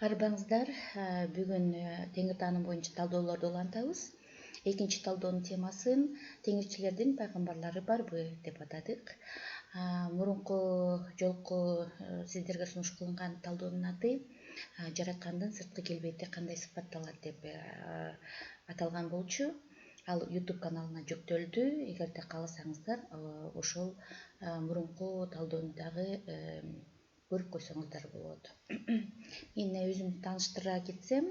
Арбаңыздар, бүгүн теңир тааным боюнча талдоолорду улантабыз. Экинчи талдоонун темасын теңирчилердин пайгамбарлары барбы деп атадык. Мурунку жолку сиздерге сунуш кылынган талдоонун аты жараткандын сырткы келбети кандай сыпатталат деп аталган болчу. Ал YouTube каналына жүктөлдү. Эгерде кааласаңыздар, ошол мурунку талдоону дагы көрүп койсоңуздар болот. Мен өзүмдү тааныштыра кетсем,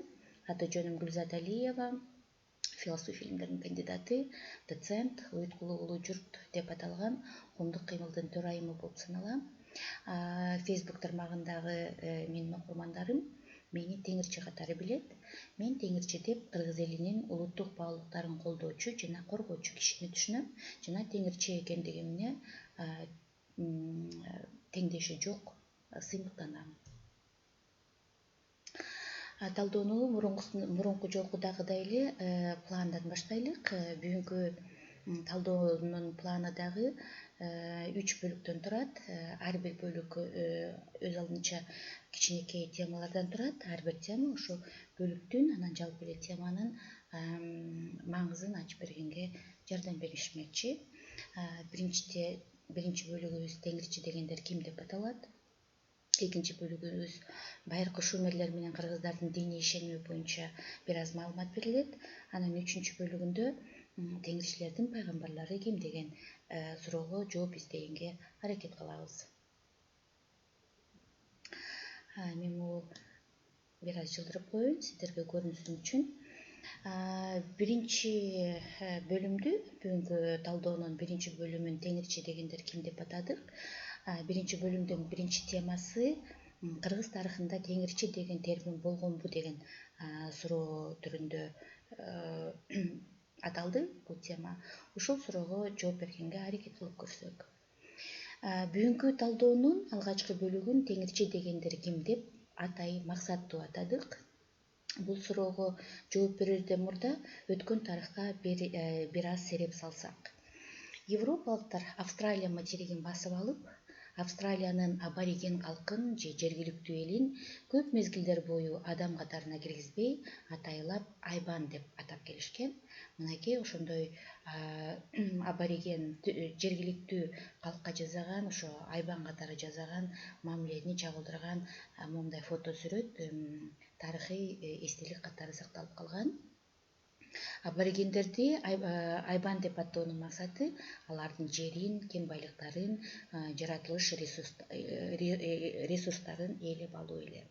аты жөнүм Гүлзат Алиева, философия илимдеринин кандидаты, доцент, уюткулуу улуу журт деп аталган коомдук кыймылдын төрайымы болуп саналам. Facebook тармагындагы менин окурмандарым мени теңирчи катары билет. Мен теңирчи деп кыргыз элинин улуттук баалуулуктарын колдоочу жана коргоочу кишини түшүнөм жана теңирчи экендигимне теңдеши жок сыймыктанам. Талдоону мурунку жолкудагыдай эле пландан баштайлык. Бүгүнкү талдоонун планы дагы 3 бөлүктөн турат. Ар бир бөлүк өз алдынча кичинекей темалардан турат. Ар бир тема ошо бөлүктүн анан жалпы эле теманын маңызын ачып бергенге жардам беришмекчи. Биринчи бөлүгүбүз теңирчи дегендер ким деп аталат. Экинчи бөлүгүбүз байыркы шумерлер менен кыргыздардын диний ишеними боюнча бир аз маалымат берилет. Анан үчүнчү бөлүгүндө теңирчилердин пайгамбарлары ким деген суроого жооп издегенге аракет кылабыз. Мен могу бир аз жылдырып коеюн сиздерге көрүнсүн үчүн. Биринчи бөлүмдү, бүгүнкү талдоонун биринчи бөлүмүн теңирчи дегендер ким деп атадык. Биринчи бөлүмдүн биринчи темасы кыргыз тарыхында теңирчи деген термин болгонбу деген суроо түрүндө аталды бул тема. Ушул суроого жооп бергенге аракет кылып көрсөк. Бүгүнкү талдоонун алгачкы бөлүгүн теңирчи дегендер ким деп максаттуу атадык. Бул суроого жооп берерден мурда өткөн тарыхка бир аз сереп салсак. Европалыктар Австралия материгин басып алып, Австралиянын абориген калкын же жергиликтүү элин көп мезгилдер бою адам катарына киргизбей, атайлап айбан деп атап келишкен. Мынакей ошондой абориген жергиликтүү калкка жасаган, ошо айбан катары жасаган мамилени чагылдырган моундай фото сүрөт тарыхый эстелик катары сакталып калган. Аборигендерди айбан деп аттоонун максаты алардын жерин, кен байлыктарын, жаратылыш ресурстарын ээлеп алуу эле.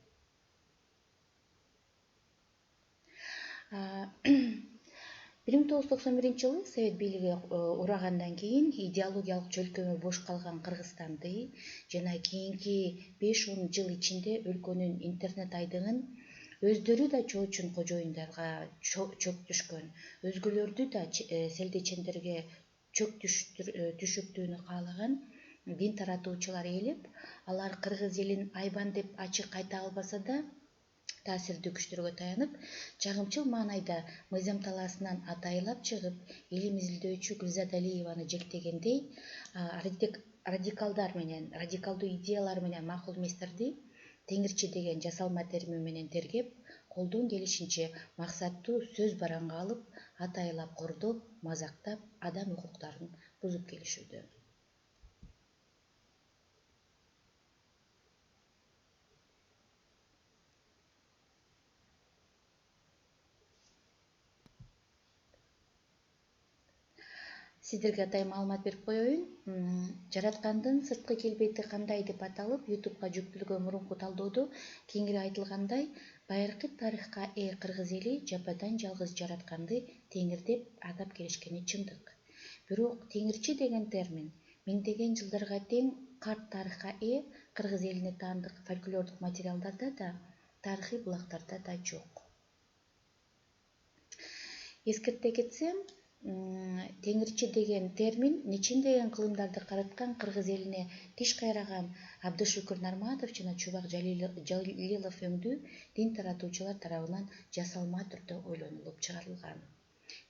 1991-жылы Совет бийлиги урагандан кийин идеологиялык чөлкөмү бош калган Кыргызстанды жана кийинки 5-10 жыл ичинде өлкөнүн интернет айдыгын өздөрү да чоочун кожоюндарга чөк түшкөн, өзгөлөрдү да селдечендерге чөк түшүктүүнү каалаган дин таратуучулар ээлеп, алар кыргыз элин айбан деп ачык айта албаса да, таасирдүү күчтөргө таянып, чагымчыл маанайда мыйзам талаасынан атайлап чыгып, элим изилдөөчү Гүлзат Алиеваны жектегендей, радикалдуу идеялар менен макул эместерди теңирчи деген жасалма термин менен тергеп, колдон келишинче максаттуу сөз бараңга алып, атайлап кордоп, мазактап, адам укуктарын бузуп келишүүдө. Сиздерге атайын маалымат берип коеюн. Жараткандын сырткы келбети кандай деп аталып, YouTubeга жүктөлгөн мурунку талдоодо кеңири айтылгандай, байыркы тарыхка кыргыз эли жападан жалгыз жаратканды теңир деп атап келишкени чындык. Бирок теңирчи деген термин миңдеген жылдарга тең карт тарыхка кыргыз элине таандык фольклордук материалдарда да, тарыхый булактарда да жок. Эскерте кетсем, теңирчи деген термин нечендеген кылымдарды караткан кыргыз элине тиш кайраган Абдышүкүр Нарматов жана Чубак Жалилов өңдүү дин таратуучулар тарабынан жасалма түрдө ойлонулуп чыгарылган.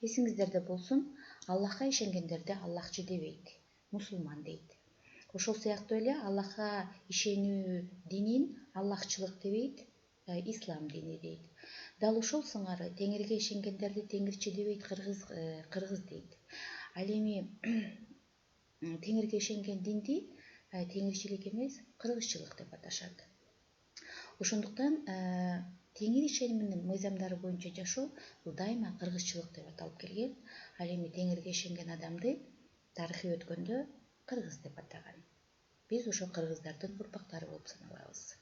Эсиңиздерде болсун, Аллахка ишенгендерди Аллахчы дебейт, мусулман дейт. Ошол сыяктуу эле Аллахка ишенүү динин Аллахчылык дебейт, ислам дини дейт. Дал ошол сыңары теңирге ишенгендерди теңирчи дебейт, кыргыз дейт. Ал эми теңирге ишенген динди теңирчилик эмес, кыргызчылык деп аташат. Ошондуктан теңир ишениминин мыйзамдары боюнча жашоо бул дайыма кыргызчылык деп аталып келген. Ал эми теңирге ишенген адамды тарыхый өткөндө кыргыз деп атаган. Биз ошо кыргыздардын урпактары болуп саналабыз.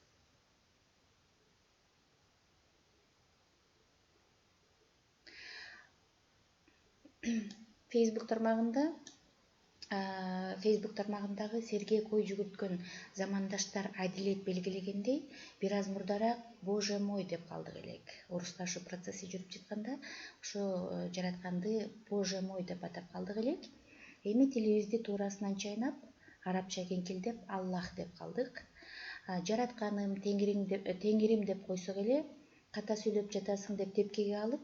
Facebook тармагындагы Сергей Кой жүгүрткөн замандаштар адилет белгилегендей, бир аз мурдараак Боже мой деп калдык элек. Орусташуу процесси жүрүп жатканда ошо жаратканды Боже мой деп атап калдык элек. Эми тилибизди туурасынан чайнап, арабча кеңкилдеп Аллах деп калдык. Жаратканым, теңирим деп койсок эле, ката сүйлөп жатасың деп тепкиге алып,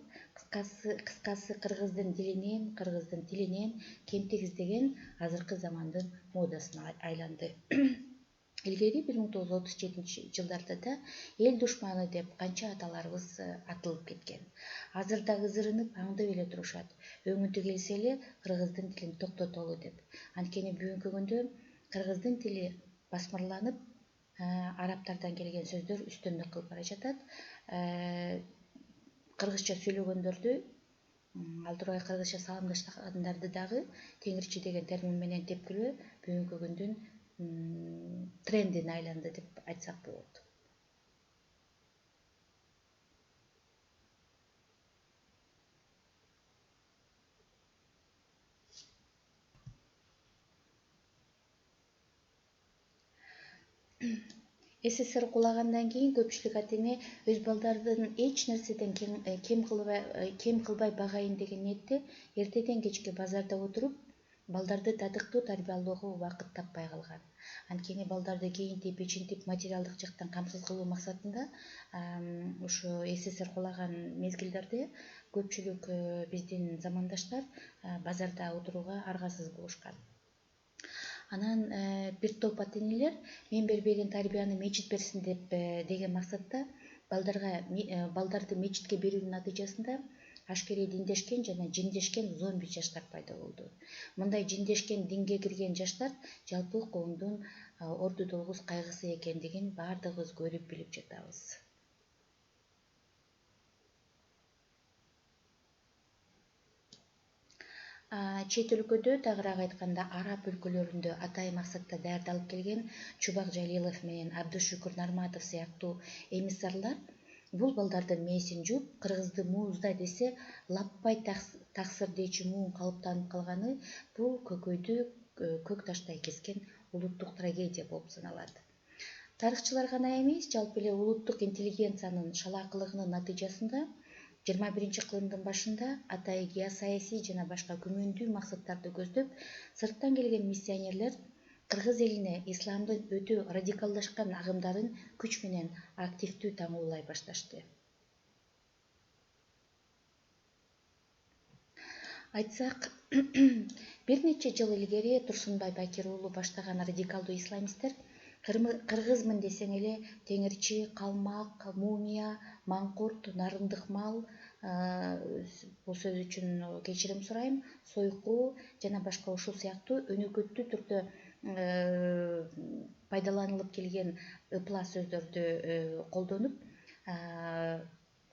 кыскасы кыргыздын тилинен кемтик издеген азыркы замандын модасына айланды. Илгери 1937 жылдарда эл душманы деп канча аталарыбыз атылып кеткен. Азыр да кызырынып аңдып эле турушат. Өңүтү келсе эле кыргыздын тилин токтотолу деп. Анткени бүгүнкү күндө кыргыздын тили басмырланып, арабтардан келген сөздөр үстөмдүк кылып бара жатат. Кыргызча сүйлөгөндөрдү, ал тургай кыргызча саламдашкандарды дагы теңирчи деген термин менен тепкилөө бүгүнкү күндүн трендине айланды деп айтсак болот. СССР кулагандан кийин көпчүлүк ата эне өз балдарын эч нерседен кем кылбай багайын деген ниетте эртеден кечке базарда отуруп, балдарды татыктуу тарбиялоого убакыт таппай калган. Анткени балдарды кийинтип, ичинтип, материалдык жактан камсыз кылуу максатында ошо СССР кулаган мезгилдерде көпчүлүк биздин замандаштар базарда отурууга аргасыз болушкан. Анан бир топ ата энелер мен бербеген тарбияны мечит берсин деген максатта балдарды мечитке берүүнүн натыйжасында ашкерей диндешкен жана жиндешкен зомби жаштар пайда болду. Мындай жиндешкен динге кирген жаштар жалпы коомдун орду долгус кайгысы экендигин баардыгыбыз көрүп билип жатабыз. Чет өлкөдө, тагыраак айтканда араб өлкөлөрүндө атайын максатта даярдалып келген Чубак Жалилов менен Абдышүкүр Нарматов сыяктуу эмиссарлар бул балдардын мээсин жууп, кыргызды муузда десе лаппай таксыр дечи муун калыптанып калганы бул көкөйдү көк таштай кескен улуттук трагедия болуп саналат. Тарыхчылар гана эмес, жалпы эле улуттук интеллигенциянын шалаакылыгынын натыйжасында 21-кылымдын башында атайы геосаясий жана башка күмөндүү максаттарды көздөп, сырттан келген миссионерлер кыргыз элине исламдын өтө радикалдашкан агымдарын күч менен активдүү таңоолай башташты. Айтсак, бир нече жыл илгери Турсунбай Бакир уулу баштаган радикалдуу исламисттер кыргызмын десең эле теңирчи, калмак, мумия, маңкурт, нарындык мал, бул сөз үчүн кечирим сурайм, сойку жана башка ушул сыяктуу өнөкөттүү түрдө пайдаланылып келген ыплас сөздөрдү колдонуп,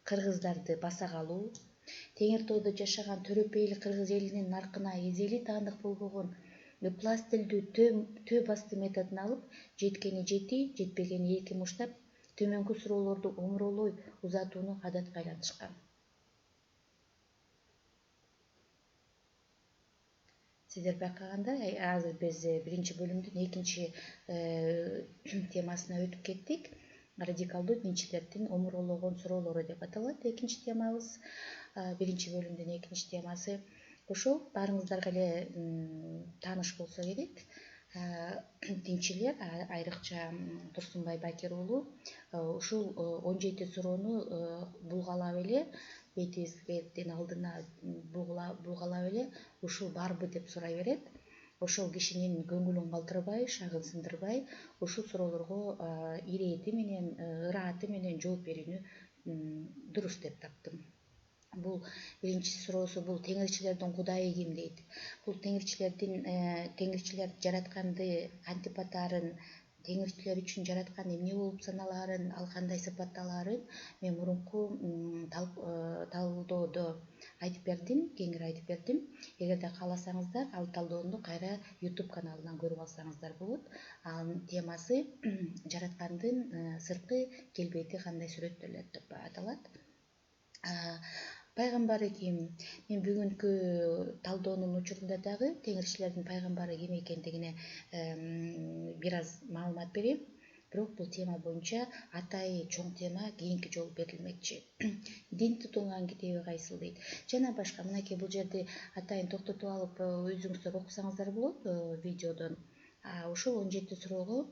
кыргыздарды баса калуу, Теңир тоодо жашаган төрөпейил кыргыз элинин наркына эзели таандык болбогон ыплас тилдүү төө басты методун алып, жеткени жети, жетпегени эки муштап, төмөнкү суроолорду омуролой узатууну адатка айлантышкан. Сиздер байкаганда, азыр биз биринчи бөлүмдүн экинчи темасына өтүп кеттик. Радикалдуу динчилердин омурологон суроолору деп аталат экинчи темабыз. Биринчи бөлүмдүн экинчи темасы ошол, баарыңыздарга эле тааныш болсо керек. Динчилер, айрыкча Турсунбай Бакир уулу, ушул 17 суроону булгалап эле, бетибиздин алдына булгалап эле ушул барбы деп сурай берет. ошол кишинин көңүлүн калтырбай, шагын сындырбай ушул суроолорго ирэти менен, ырааты менен жооп берүүнү дурус деп таптым. Бул биринчи суроосу бул теңирчилердин кудайы ким дейт. Бул теңирчилер жаратканды кантип атаарын, теңирчилер үчүн жараткан эмне болуп саналаарын, ал кандай сыпатталаарын мен мурунку талдоодо айтып бердим, кеңири айтып бердим. Эгерде кааласаңыздар, ал талдоону кайра YouTube каналынан көрүп алсаңыздар болот. Анын темасы жараткандын сырткы келбети кандай сүрөттөлөт деп аталат. Пайгамбары ким? Мен бүгүнкү талдоонун учурунда дагы теңирчилердин пайгамбары ким экендигине бир аз маалымат берем. Бирок бул тема боюнча атайы чоң тема кийинки жолу берилмекчи. Дин тутулган китеби кайсыл дейт. Жана башка. Мынакей бул жерди атайын токтотуп алып өзүңүздөр окусаңыздар болот видеодон. Ушул 17 суроого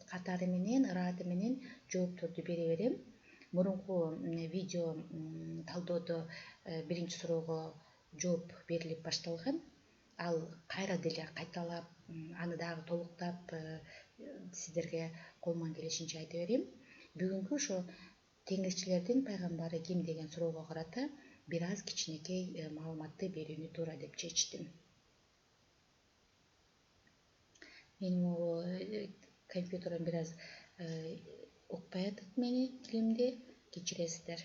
катары менен, ырааты менен жоопторду бере берем. Мурунку видео талдоодо биринчи суроого жооп берилип башталган. Ал кайра деле кайталап, аны дагы толуктап сиздерге колуман келишинче айта берем. Бүгүнкү ошо теңирчилердин пайгамбары ким деген суроого карата бир аз кичинекей маалыматты берүүнү туура деп чечтим. Менин могу компьютерим бир аз укпай атат мени тилимди, кечиресиздер.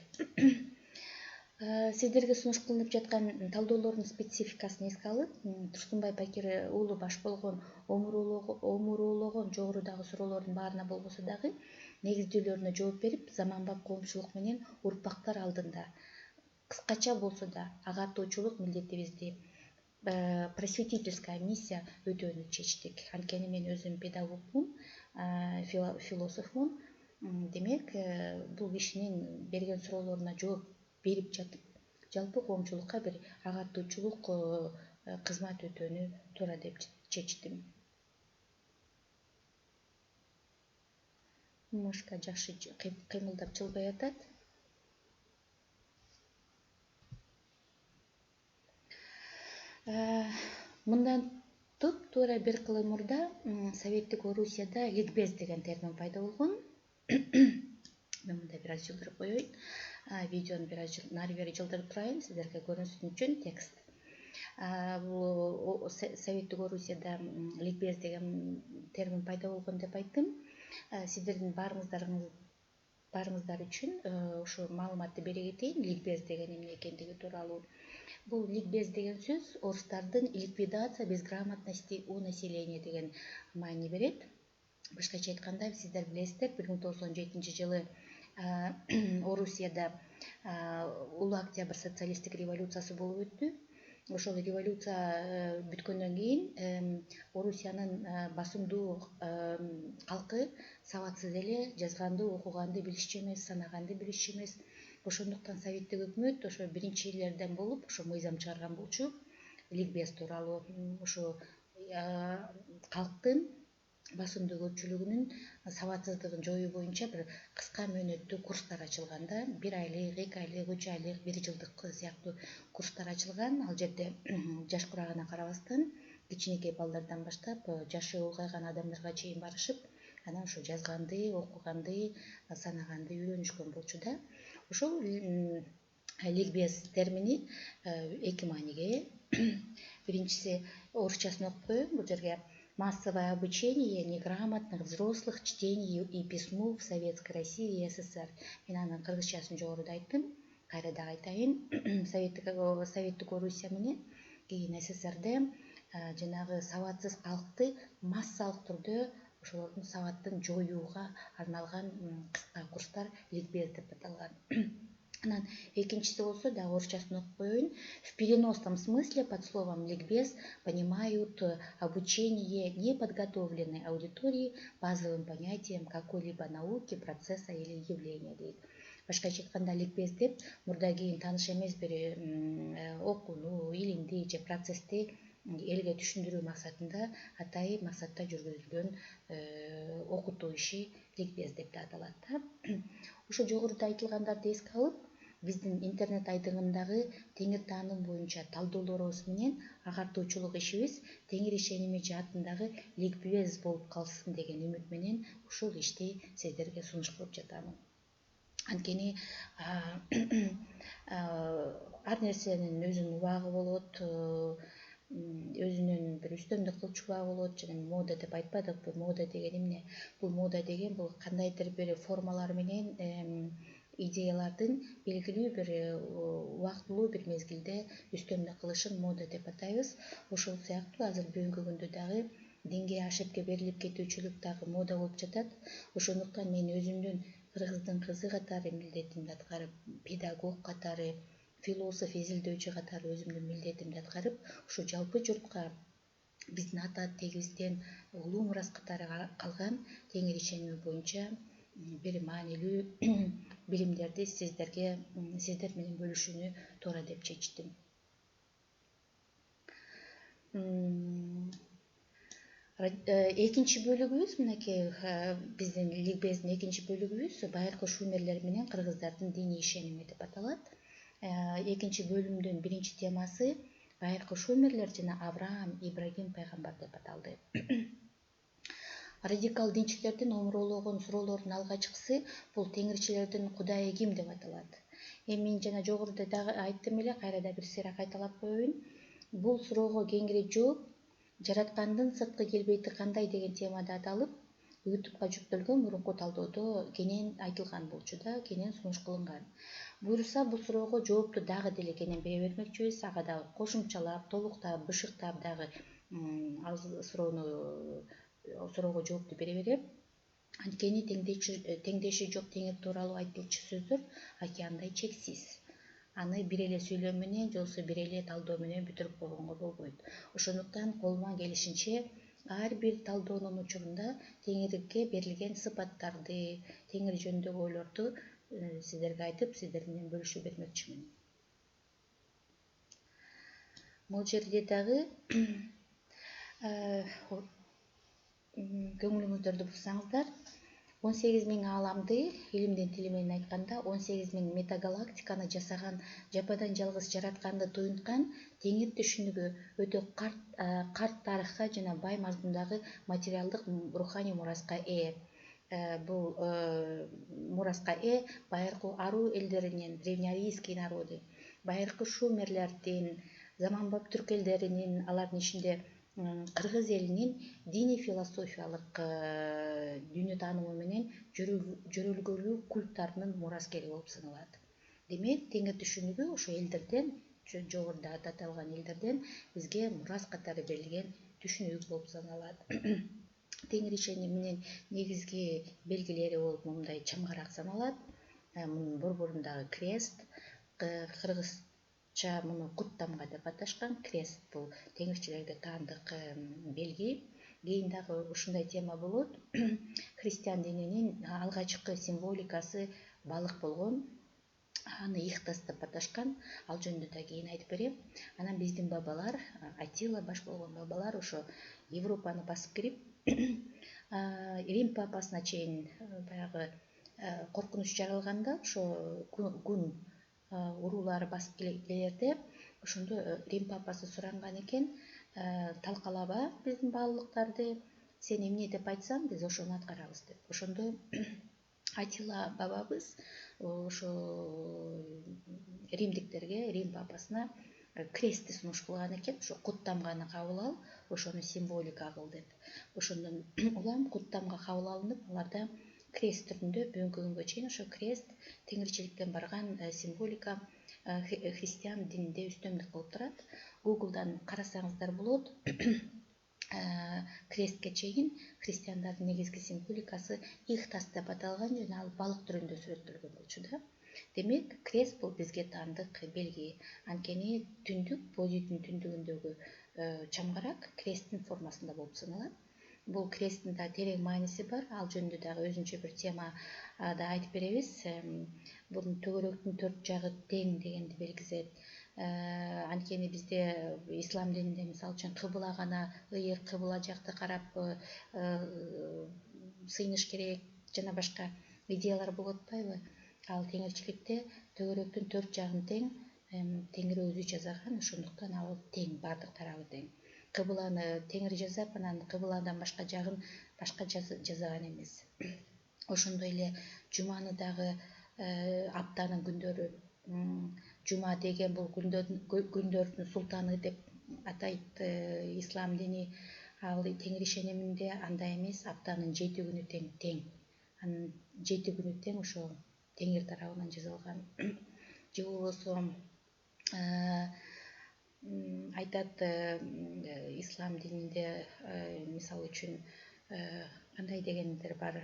Сиздерге сунуш кылынып жаткан талдоолордун спецификасын эске алып, Турсунбай Бакир уулу баш болгон омуруулогон жогорудагы суроолордун баарына болбосо дагы негиздүүлөрүнө жооп берип, заманбап коомчулук менен урпактар алдында кыскача болсо да агартуучулук милдетибизди, просветительская миссия өтөөнү чечтик. Анткени мен өзүм педагогмун, философмун. Демек, бул кишинин берген суроолоруна жооп берип жатып, жалпы коомчулукка бир агартуучулук кызмат өтөөнү туура деп чечтим. Мышка жакшы кыймылдап жылбай атат. Мындан туура бир кылым мурда Советтик Орусияда ликбез деген термин пайда болгон. Мен мында бир аз жылдырып коеюн. Видеону бир аз нары бери жылдырып турайын, сиздерге көрүнсүн үчүн текст. Бул Советтик Орусияда ликбез деген термин пайда болгон деп айттым. Сиздердин баарыңыздар үчүн ушу маалыматты бере кетейин. Ликбез деген эмне экендиги тууралуу. Бул ликбез деген сөз орустардын ликвидация безграмотности у населения деген маани берет. Башкача айтканда, сиздер билесиздер, 1917-жылы Орусияда улуу октябрь социалисттик революциясы болуп өттү. Ошол революция бүткөндөн кийин Орусиянын басымдуу калкы сабатсыз эле, жазганды, окуганды билишчү эмес, санаганды билишчү эмес. Ошондуктан советтик өкмөт ошо биринчилерден болуп ошо мыйзам чыгарган болчу ликбез тууралуу. Ошо калктын басымдуу көпчүлүгүнүн сабатсыздыгын жоюу боюнча бир кыска мөөнөттүү курстар ачылган да, 1 айлык, 2 айлык, 3 айлык, 1 жылдык сыяктуу курстар ачылган. Ал жерде жаш курагына карабастан кичинекей балдардан баштап жашы улгайган адамдарга чейин барышып, анан ошо жазганды, окуганды, санаганды үйрөнүшкөн болчу да. Ошол ликбез термини 2 мааниге ээ. Биринчиси орусчасын окуп коеюн. Бул жерге массовое обучение неграмотных взрослых чтению и письму в Советской России и СССР. Мен анын кыргызчасын жогоруда айттым. Кайра дагы айтайын. Советтик Орусия менен кийин СССРде жанагы сабатсыз калкты массалык түрдө ошолордун сабаттын жоюуга арналган кыска курстар ликбез деп аталган. Анан экинчиси болсо да орусчасын окуп коеюн. В переносном смысле под словом ликбез понимают обучение неподготовленной аудитории базовым понятиям какой-либо науки, процесса или явления дейт. Башкача айтканда, ликбез деп мурда кийин тааныш эмес бир окууну, илимди же процессти элге түшүндүрүү максатында атайын максатта жүргүзүлгөн окутуу иши ликбез деп аталат да. Ошо жогоруда айтылгандарды эске алып, биздин интернет айдыңындагы теңир тааным боюнча талдоолорубуз менен агартуучулук ишибиз теңир ишеними жаатындагы ликбез болуп калсын деген үмүт менен ушул ишти сиздерге сунуш кылып жатамын. Анткени ар нерсенин өзүнүн убагы болот, өзүнүн бир үстөмдүк кылчу убагы болот. Жана мода деп айтпадыкпы? Мода деген эмне? Бул мода деген бул кандайдыр бир формалар менен идеялардын белгилүү бир убактылуу бир мезгилде үстөмдүк кылышын мода деп атайбыз. Ошол сыяктуу азыр бүгүнкү күндө дагы деңгээи ашыпке берилип кетүүчүлүк дагы мода болуп жатат. Ошондуктан мен өзүмдүн кыргыздын кызы катары милдетимди аткарып, педагог катары, философ, изилдөөчү катары өзүмдүн милдетимди аткарып, ушу жалпы журтка биздин ата тегибизден улуу мурас катары калган теңир ишеними боюнча бир маанилүү билимдерди сиздер менен бөлүшүүнү туура деп чечтим. Экинчи бөлүгүбүз мынакей биздин ликбездин экинчи бөлүгүбүз байыркы шумерлер менен кыргыздардын диний ишеними деп аталат. Экинчи бөлүмдүн биринчи темасы байыркы шумерлер жана Авраам, Ибрагим пайгамбар деп аталды. Радикал динчилердин омурологон суроолордун алгачкысы бул теңирчилердин кудайы ким деп аталат. Эми мен жана жогоруда дагы айттым эле, кайра да бир сыйра кайталап коеюн. Бул суроого кеңири жооп жараткандын сырткы келбети кандай деген темада аталып, YouTube'га жүктөлгөн мурунку талдоодо кенен айтылган болчу да, кенен сунуш кылынган. Буюрса бул суроого жоопту дагы деле кенен бере бермекчүбүз, ага дагы кошумчалап, толуктап, бышыктап дагы ал суроого жоопту бере берем. Анткени теңдеши жок теңир тууралуу айтылчу сөздөр океандай чексиз. Аны бир эле сүйлөм менен же болбосо бир эле талдоо менен бүтүрүп койгонго болбойт. Ошондуктан колуман келишинче ар бир талдоонун учурунда теңирге берилген сыпаттарды, теңир жөнүндөгү ойлорду сиздерге айтып, сиздер менен бөлүшүп бермекчимин. Бул жерде дагы көңүлүңүздөрдү бурсаңыздар, 18.000 ааламды илимдин тили менен айтканда 18.000 метагалактиканы жасаган, жападан жалгыз жаратканды туюнткан теңир түшүнүгү өтө карт тарыхка жана бай мазмундагы материалдык руханий мураска ээ. Бул мураска байыркы аруу элдеринин, древнеарийский народу, байыркы шумерлердин, заманбап түрк элдеринин, алардын ичинде кыргыз элинин диний философиялык дүйнө таанымы менен жөрөлгөлүү культтарынын мураскери болуп саналат. Демек, теңир түшүнүгү ошо элдерден, жогоруда аталган элдерден бизге мурас катары берилген түшүнүк болуп саналат. Теңир ишениминин негизги белгилери болуп мындай чамгарак саналат. Мунун борборундагы крест, кыргызча муну куттамга деп аташкан. Крест бул теңирчилерге таандык белги. Кийин дагы ушундай тема болот. Христиан дининин алгачкы символикасы балык болгон. Аны Ихтас деп аташкан. Ал жөнүндө да кийин айтып берем. Анан биздин бабалар, Атила баш болгон бабалар ошо Европаны басып кирип, Рим папасына чейин баягы коркунуч жаралганда, ошо гун уруулары басып келерде, ошондо Рим папасы суранган экен, талкалаба биздин баалуулуктарды, сен эмне деп айтсаң, биз ошону аткарабыз деп. Ошондо Атила бабабыз ошо римдиктерге, Рим папасына крестти сунуш кылган экен. Ошо куттамганы кабыл ал, ошону символика кыл деп. Ошондон улам куттамга кабыл алынып, аларда крест түрүндө бүгүнкү күнгө чейин ошо крест теңирчиликтен барган символика христиан дининде үстөмдүк кылып турат. Google'дан карасаңыздар болот. Крестке чейин христиандардын негизги символикасы Ихтас деп аталган жана ал балык түрүндө сүрөттөлгөн болчу да. Демек, крест бул бизге таандык белги. Анткени түндүк, боз үйдүн түндүгүндөгү чамгарак кресттин формасында болуп саналат. Бул кресттин да терең мааниси бар. Ал жөнүндө дагы өзүнчө бир тема да айтып беребиз. Бул төгөрөктүн 4 жагы тең дегенди белгизет. Анткени бизде ислам дининде мисалы үчүн кыбыла гана ыйык, кыбыла жакты карап сыйыныш керек жана башка идеялар болуп атпайбы? Ал теңирчиликте төгөрөктүн 4 жагын тең Теңир өзү жасаган, ошондуктан ал тең, баардык тарабы тең. Кыбыланы Теңир жасап, анан кыбыладан башка жагын башка жасаган эмес. Ошондой эле жуманы дагы аптанын күндөрү, жума деген бул күндөрдүн султаны деп атайт ислам дини. Ал Теңир ишениминде андай эмес, аптанын 7 күнү тең. Анын 7 күнү тең ошо Теңир тарабынан жасалган. Же болбосо айтат ислам дининде мисалы үчүн кандай дегендер бар,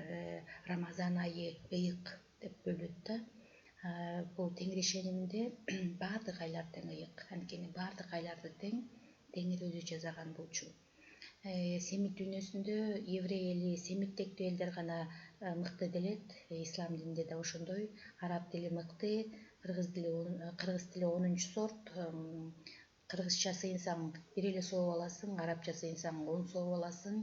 Рамазан айы ыйык деп бөлөт да. Бул Теңир ишениминде баардык айлар тең ыйык, анткени баардык айларды тең Теңир өзү жасаган болчу. Семит дүйнөсүндө еврей эли, семиттектүү элдер гана мыкты делет. Ислам дининде да ошондой. Араб тили мыкты, кыргыз тили 10 сорт. Кыргызча сыйынсаң 1 эле сооп аласың, арабча сыйынсаң 10 сооп аласың,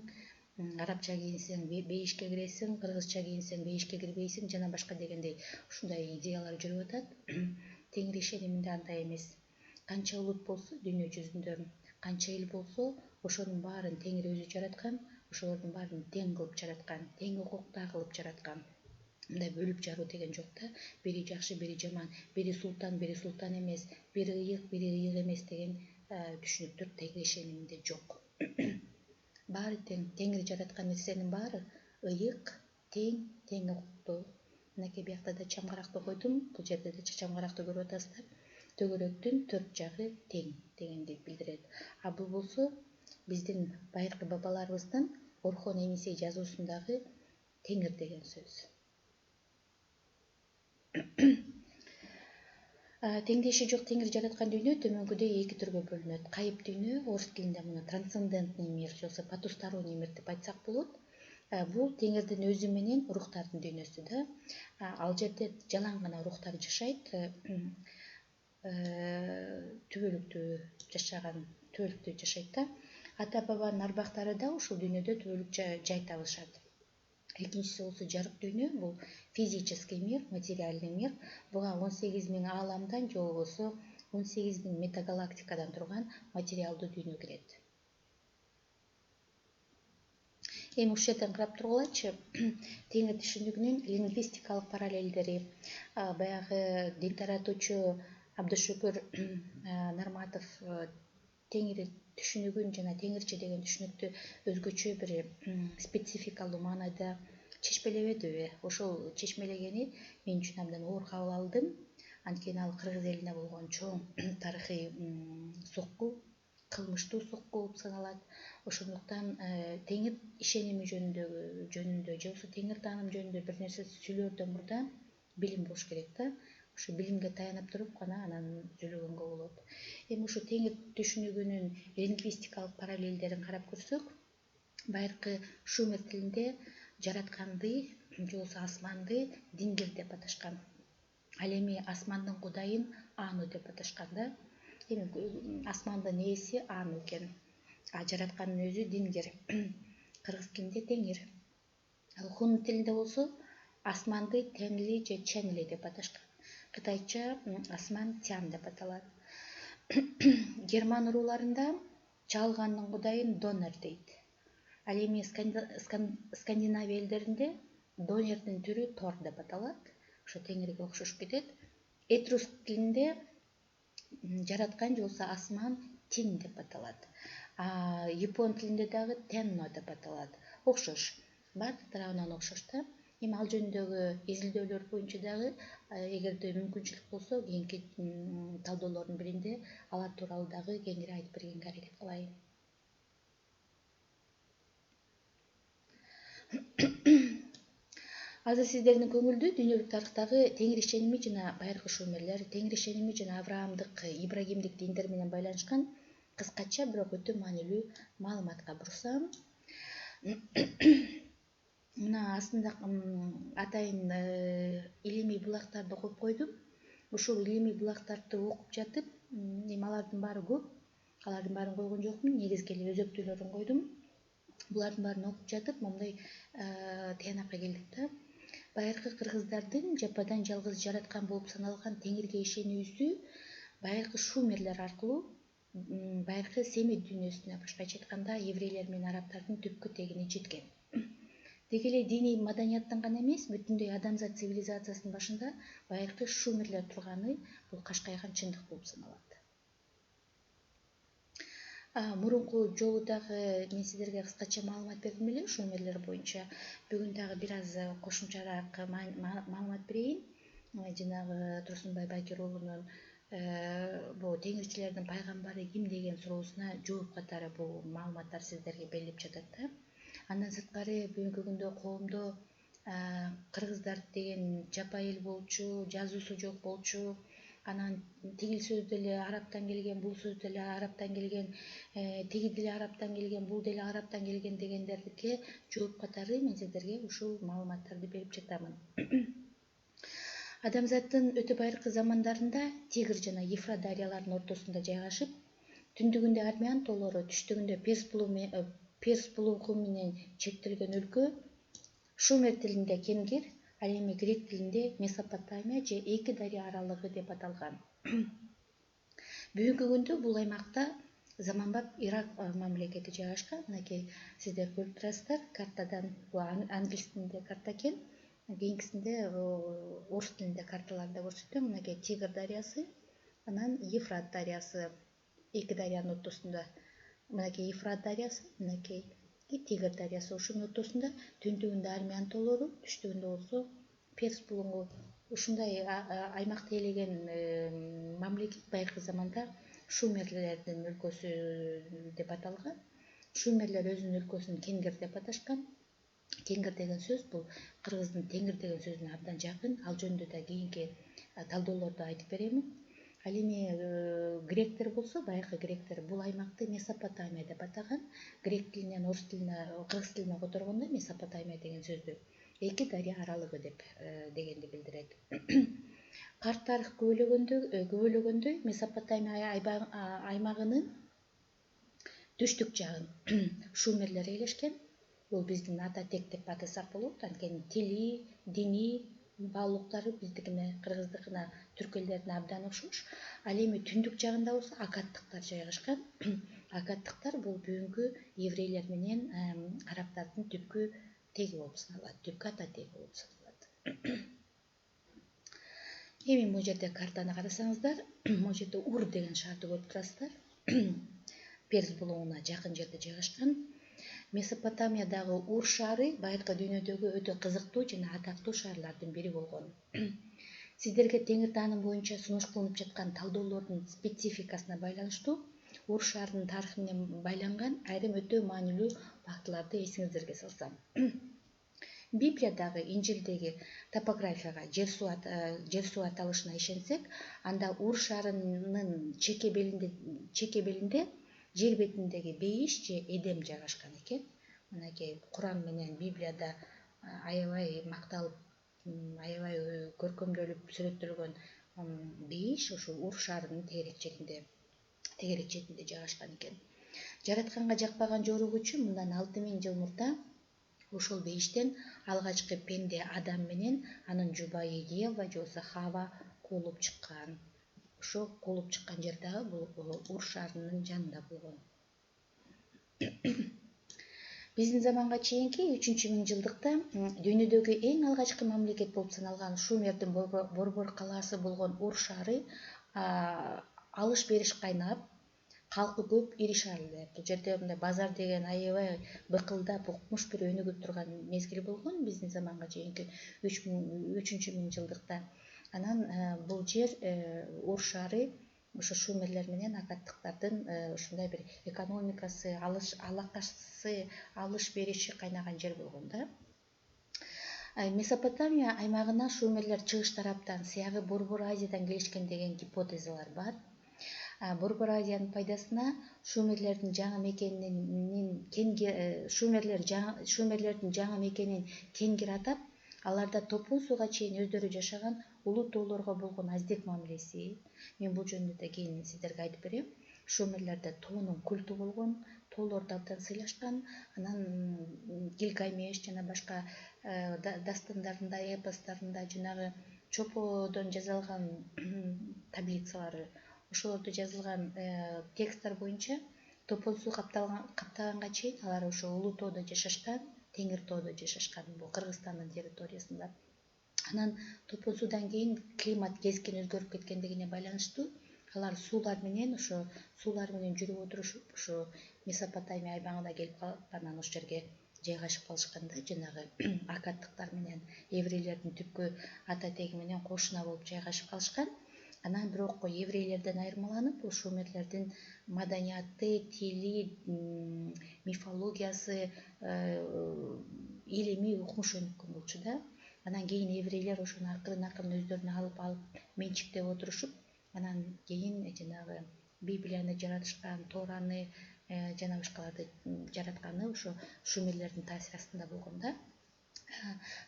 арабча кийинсең 5ке киресиң, кыргызча кийинсең 5ке кирбейсиң, жана башка дегендей ушундай идеялар жүрүп атат. Теңир ишениминде андай эмес. Канча улут болсо дүйнө жүзүндө, канча эл болсо, ошонун баарын Теңир өзү жараткан, ошолордун баарын тең кылып жараткан, тең укуктар кылып жараткан. Мындай бөлүп жаруу деген жок да. Бири жакшы, бири жаман, бири султан эмес, бири ыйык, бири ыйык эмес деген түшүнүктөр Теңир ишениминде жок. Баары тең, Теңир жараткан нерсенин баары ыйык, тең укуктуу. Мынакей биякта да чамгаrakты койдум, бул жерде да чамгаракты көрүп атасыздар. Төгөрөктүн 4 жагы тең дегенди билдирет. А бул болсо биздин байыркы бабаларыбыздын Орхон Эмисей жазуусундагы Теңир деген сөз. Теңдеши жок Теңир жараткан дүйнө төмөнкүдөй 2 түргө бөлүнөт. Кайып дүйнө, орус тилинде муну трансцендентный мир, же болбосо потусторонний мир деп айтсак болот. Бул Теңирдин өзү менен рухтардын дүйнөсү да. Ал жерде жалаң гана рухтар жашайт. Түбөлүктүү жашайт да. Ата бабанын арбактары да ушул дүйнөдө түбөлүк жай табышат. Экинчиси болсо жарык дүйнө, бул физический мир, материальный мир. Буга 18.000 ааламдан же болбосо 18.000 метагалактикадан турган материалдуу дүйнө кирет. Эми ушул жерден карап тургулачы, Теңир түшүнүгүнүн лингвистикалык параллелдери, баягы дин таратуучу Абдышөкүр Нарматов Теңир түшүнүгүн жана теңирчи деген түшүнүктү өзгөчө бир спецификалуу маанайда чечмелебедиби? Ошол чечмелегени мен үчүн абдан оор кабыл алдым. Анткени ал кыргыз элине болгон чоң тарыхый сокку, кылмыштуу сокку болуп саналат. Ошондуктан Теңир ишеними жөнүндө же болбосо Теңир тааным жөнүндө бир нерсе сүйлөөрдөн мурда билим болуш керек да. Ошо билимге таянып туруп гана анан сүйлөгөнгө болот. Эми ушу Теңир түшүнүгүнүн лингвистикалык параллелдерин карап көрсөк, байыркы шумер тилинде жаратканды же болбосо асманды Дингир деп аташкан. Ал эми асмандын кудайын Ану деп аташкан да. Эми асмандын ээси Ану экен, а жараткандын өзү Дингир. Кыргыз тилинде Теңир. Ал хун тилинде болсо асманды Тенли же Ченли деп аташкан. Кытайча асман Тян деп аталат. Герман урууларында чаалгандын кудайын Донер дейт. Ал эми Скандинавия элдеринде Донердин түрү Тор деп аталат. Ошо Теңирге окшош кетет. Этруск тилинде жараткан же болбосо асман Тин деп аталат. А япон тилинде дагы Тенно деп аталат. Окшош. Баардык тарабынан окшош да. Эми ал жөнүндөгү изилдөөлөр боюнча дагы, эгерде мүмкүнчүлүк болсо, кийинки талдоолордун биринде алар тууралуу дагы кеңири айтып бергенге аракет кылайын. Азыр сиздердин көңүлдү дүйнөлүк тарыхтагы Теңир ишеними жана байыркы шумерлер, Теңир ишеними жана Авраамдык, Ибрагимдик диндер менен байланышкан кыскача бирок өтө маанилүү маалыматка бурсам, мына астында атайын илимий булактарды коюп койдум. Ушул илимий булактарды окуп жатып, эми алардын баары көп. Алардын баарын койгон жокмун, негизги эле өзөктүүлөрүн койдум. Булардын баарын окуп жатып, момундай тыянакка келдик да. Байыркы кыргыздардын жападан жалгыз жараткан болуп саналган Теңирге ишенүүсү байыркы шумерлер аркылуу байыркы Семит дүйнөсүнө, башкача айтканда еврейлер менен арабтардын түпкү тегине жеткен. Деги эле диний маданияттан гана эмес, бүтүндөй адамзат цивилизациясынын башында байыркы шумерлер турганы бул кашкайган чындык болуп саналат. Мурунку жолу дагы мен сиздерге кыскача маалымат бердим эле шумерлер боюнча. Бүгүн дагы бир аз кошумчараак маалымат берейин. Жанагы Турсунбай Бакир уулунун бул теңирчилердин пайгамбары ким деген суроосуна жооп катары бул маалыматтар сиздерге берилип жатат да. Андан сырткары бүгүнкү күндө коомдо кыргыздар деген жапа эл болчу, жазуусу жок болчу, анан тигил сөз деле арабтан келген, бул сөз деле арабтан келген, тиги деле арабтан келген, бул деле арабтан келген дегендерге жооп катары мен сиздерге ушул маалыматтарды берип жатамын. Адамзаттын өтө байыркы замандарында Тигр жана Ефрат дарыяларынын ортосунда жайгашып, түндүгүндө Армян тоолору, түштүгүндө Перс булугу менен чектелген өлкө шумер тилинде Кенгир, ал эми грек тилинде Месопотамия же эки дарыя аралыгы деп аталган. Бүгүнкү күндө бул аймакта заманбап Ирак мамлекети жайгашкан. Мынакей сиздер көрүп турасыздар картадан, бул англис тилинде карта экен. Кийинкисинде орус тилинде карталарда көрсөтөм. Мынакей Тигр дарыясы, анан Ефрат дарыясы эки дарыянын ортосунда. Мынакей Ефрат дарыясы, мынакей Тигр дарыясы ушунун ортосунда, түндүгүндө Армян тоолору, түштүгүндө болсо Перс булугу. Ушундай аймакты ээлеген мамлекет байыркы заманда шумерлердин өлкөсү деп аталган. Шумерлер өзүнүн өлкөсүн Кенгир деп аташкан. Кенгир деген сөз бул кыргыздын Теңир деген сөзүнө абдан жакын. Ал жөнүндө да кийинки талдоолордо айтып беремин. Ал эми гректер болсо, байыркы гректер бул аймакты Месопотамия деп атаган. Грек тилинен орус тилине, кыргыз тилине которгондо Месопотамия деген сөздү эки дарыя аралыгы деп дегенди билдирет. Карт тарых күбөлөгөндөй Месопотамия аймагынын түштүк жагын шумерлер ээлешкен. Бул биздин ата тек деп атасак болот. Анткени тили, дини баалуулуктары биздикине, кыргыздыкына, түрк элдерине абдан окшош. Ал эми түндүк жагында болсо акаттыктар жайгашкан. Акаттыктар бул бүгүнкү еврейлер менен арабтардын түпкү теги болуп саналат, түпкү ата теги болуп саналат. Эми могу жерде картаны карасаңыздар, могу жерде Ур деген шаарды көрүп турасыздар. Перс булугуна жакын жерде жайгашкан. Месопотамиядагы Ур шаары байыркы дүйнөдөгү өтө кызыктуу жана атактуу шаарлардын бири болгон. Сиздерге теңир тааным боюнча сунуш кылынып жаткан талдоолордун спецификасына байланыштуу Ур шаарынын тарыхы менен байланган айрым өтө маанилүү фактыларды эсиңиздерге салсам. Библиядагы, Инжилдеги топографияга, жер суу аталышына ишенсек, анда Ур шаарынын чеке белинде жер бетиндеги Бейиш же Эдем жайгашкан экен. Мынакей Куран менен Библияда аябай макталып, аябай көркөмдөлүп сүрөттөлгөн Бейиш ушул Ур шаарынын тегерек четинде жайгашкан экен. Жаратканга жакпаган жоругучу мындан 6000 жыл мурда ошол Бейиштен алгачкы пенде Адам менен анын жубайы Ева же болбосо Хава куулуп чыккан. Ошо куулуп чыккан жер дагы бул Ур шаарынын жанында болгон. Биздин заманга чейинки 3000-жылдыкта дүйнөдөгү эң алгачкы мамлекет болуп саналган Шумердин борбор калаасы болгон Ур шаары алыш бериш кайнап, калкы көп ири шаар эле. Бул жерде мындай базар деген аябай быкылдап, укмуш бир өнүгүп турган мезгил болгон биздин заманга чейинки 3000-жылдыкта. Анан бул жер Ур шаары ошо шумерлер менен акаттыктардын ушундай бир экономикасы, алакасы, алыш бериши кайнаган жер болгон да. Месопотамия аймагына шумерлер чыгыш тараптан, сыягы Борбор Азиядан келишкен деген гипотезалар бар. Борбор Азиянын пайдасына шумерлердин жаңы мекенин Кенгир атап, аларда топон сууга чейин өздөрү жашаган улуу тоолорго болгон аздек мамилеси. Мен бул жөнүндө да кийин сиздерге айтып берем. Шумерлерде тоонун культу болгон, тоолорду абдан сыйлашкан. Анан Гилгамеш жана башка дастандарында, эпостарында жанагы чоподон жазылган таблицалары, ошолордо жазылган тексттер боюнча Топон суу каптаганга чейин алар ошо Улуу тоодо жашашкан, Теңир тоодо жашашкан, бул Кыргызстандын территориясында. Анан Топон суудан кийин климат кескин өзгөрүп кеткендигине байланыштуу алар суулар менен жүрүп отурушуп ошо Месопотамия аймагына келип калып, анан ошол жерге жайгашып калышкан да, жанагы аккадтыктар менен еврейлердин түпкү ата теги менен кошуна болуп жайгашып калышкан. Анан бирок еврейлерден айырмаланып, шумерлердин маданияты, тили, мифологиясы, илимий укмуш өнүккөн болчу да. Анан кийин еврейлер ошону акырын өздөрүнө алып менчиктеп отурушуп, анан кийин жанагы Библияны жаратышкан, Тоораны жана башкаларды жаратканы ошо шумерлердин таасири астында болгон да.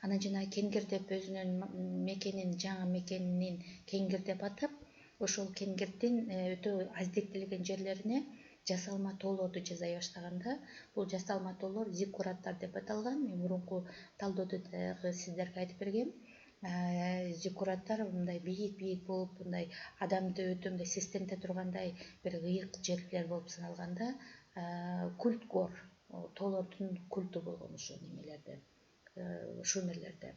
Анан жанагы Кенгир деп өзүнүн мекенин, жаңы мекенин Кенгир деп атап, ошол Кенгирдин өтө аздектелген жерлерине жасалма тоолорду жасай баштаганда, бул жасалма тоолор зиккураттар деп аталган. Мен мурунку талдоодо дагы сиздерге айтып бергем. Зиккураттар мындай бийик болуп, мындай адамды өтө мындай сестенте тургандай бир ыйык жерлер болуп саналганда, культ гор, тоолордун культу болгон ошо немелерде, шумерлерде.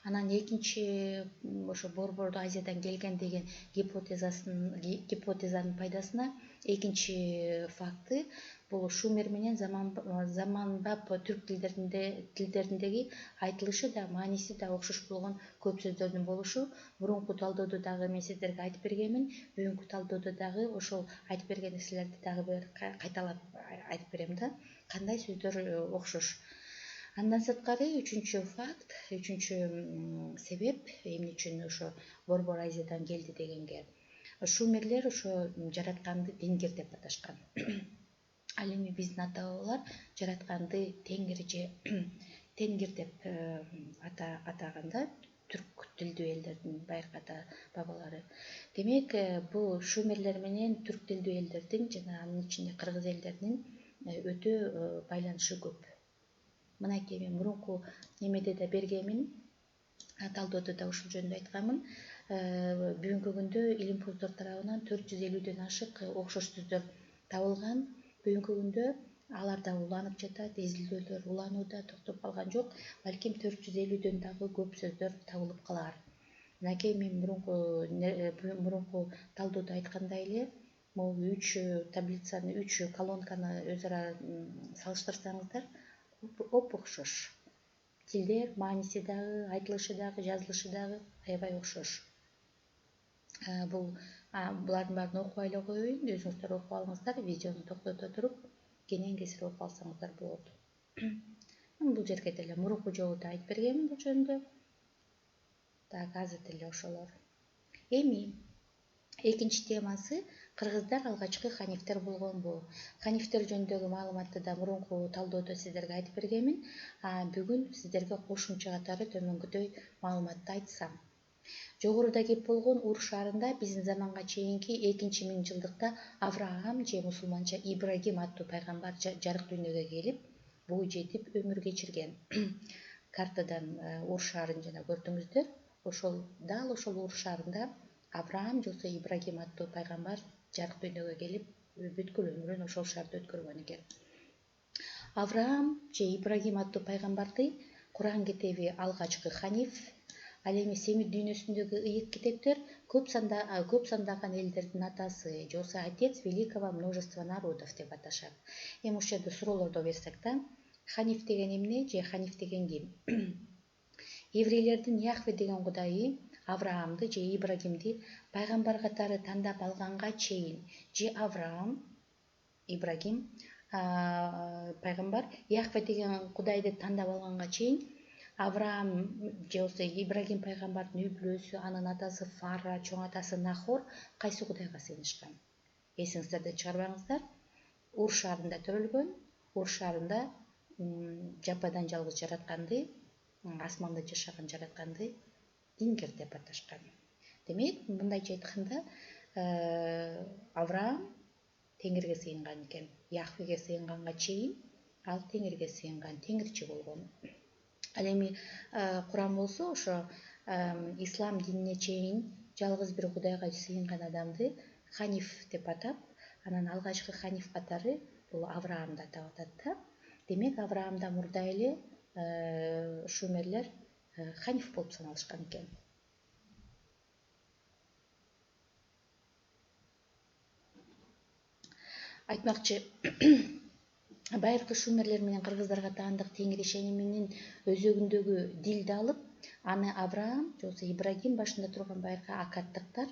Анан экинчи ошо Борбордуу Азиядан келген деген гипотезанын пайдасына экинчи факты бул шумер менен заманбап түрк тилдериндеги айтылышы да, мааниси да окшош болгон көп сөздөрдүн болушу. Мурунку талдоодо дагы мен сиздерге айтып бергенмин, бүгүнкү талдоодо дагы ошол айтып берген нерселерди дагы бир кайталап айтып берем да, кандай сөздөр окшош. Андан сырткары үчүнчү факт, үчүнчү себеп эмне үчүн ошо Борбор Азиядан келди дегенге, шумерлер ошо жаратканды Тенгир деп аташкан. Ал эми биздин ата бабалар жаратканды Теңир же Тенгир деп атаганда, түрк тилдүү элдердин байыркы ата бабалары. Демек, бул шумерлер менен түрк тилдүү элдердин жана анын ичинде кыргыз элдеринин өтө байланышы көп. Мынакей мен мурунку немеде да бергенмин, талдоодо да ушул жөнүндө айтканмын. Бүгүнкү күндө илимпоздор тарабынан 450дөн ашык окшош сөздөр табылган. Бүгүнкү күндө алар да уланып жатат, изилдөөлөр уланууда, токтоп калган жок. Балким 450дөн дагы көп сөздөр табылып калар. Мынакей мен мурунку талдоодо айткандай эле, могу 3 таблицаны, 3 колонканы өз ара салыштырсаңыздар, оп окшош. Тилдер, мааниси дагы, айтылышы дагы, жазылышы дагы аябай окшош. Булардын баарын окубай эле коеюн, өзүңүздөр окуп алыңыздар, видеону токтото туруп, кенен кесир окуп алсаңыздар болот. Бул жерге деле мурунку жолу да айтып бергенмин бул жөнүндө. Так, азыр деле ошолор. Эми экинчи темасы кыргыздар алгачкы ханифтер болгонбу? Ханифтер жөнүндөгү маалыматты да мурунку талдоодо сиздерге айтып бергенмин. Бүгүн сиздерге кошумча катары төмөнгөдөй маалыматты айтсам. Жогоруда кеп болгон Ур шаарында биздин заманга чейинки 2-миңжылдыкта Авраам же мусулманча Ибрагим аттуу пайгамбар жарык дүйнөгө келип, бой жетип өмүр кечирген. Картадан Ур шаарын жана көрдүңүздөр. Дал ошол Ур шаарында Авраам же Ибрагим аттуу пайгамбар жарык дүйнөгө келип, бүткүл өмүрүн ошол шаарда өткөргөн экен. Авраам же Ибрагим аттуу пайгамбарды Куран китеби алгачкы ханиф, ал эми Семир дүйнөсүндөгү ыйык китептер көп сандаган элдердин атасы же отец великого множества народов деп аташат. Эми ушул жерде суроолорду берсек да, ханиф деген эмне же ханиф деген ким? Еврейлердин Яхве деген кудайы Авраамды же Ибрагимди пайгамбар катары тандап алганга чейин же Авраам, Ибрагим пайгамбар Яхве деген кудайды тандап алганга чейин Авраам же Ибрагим пайгамбардын үй бүлөсү, анын атасы Фара, чоң атасы Нахор кайсы кудайга сыйынышкан? Эсиңиздерден чыгарбаңыздар. Ур шаарында төрөлгөн, Ур шаарында жападан жалгыз жаратканды, асманда жашаган жаратканды Тенгир деп аташкан. Демек, мындайча айтканда, Авраам Теңирге сыйынган экен. Яхвеге сыйынганга чейин ал Теңирге сыйынган, теңирчи болгон. Ал эми Куран болсо ошо ислам динине чейин жалгыз бир Кудайга сыйынган адамды ханиф деп атап, анан алгачкы ханиф катары бул Авраамды атап атат да. Демек Авраамдан мурда эле шумерлер ханиф болуп саналышкан экен. Айтмакчы, байыркы шумерлер менен кыргыздарга таандык теңир ишениминин өзөгүндөгү дилди алып, аны Авраам же болбосо Ибрагим башында турган байыркы акаттыктар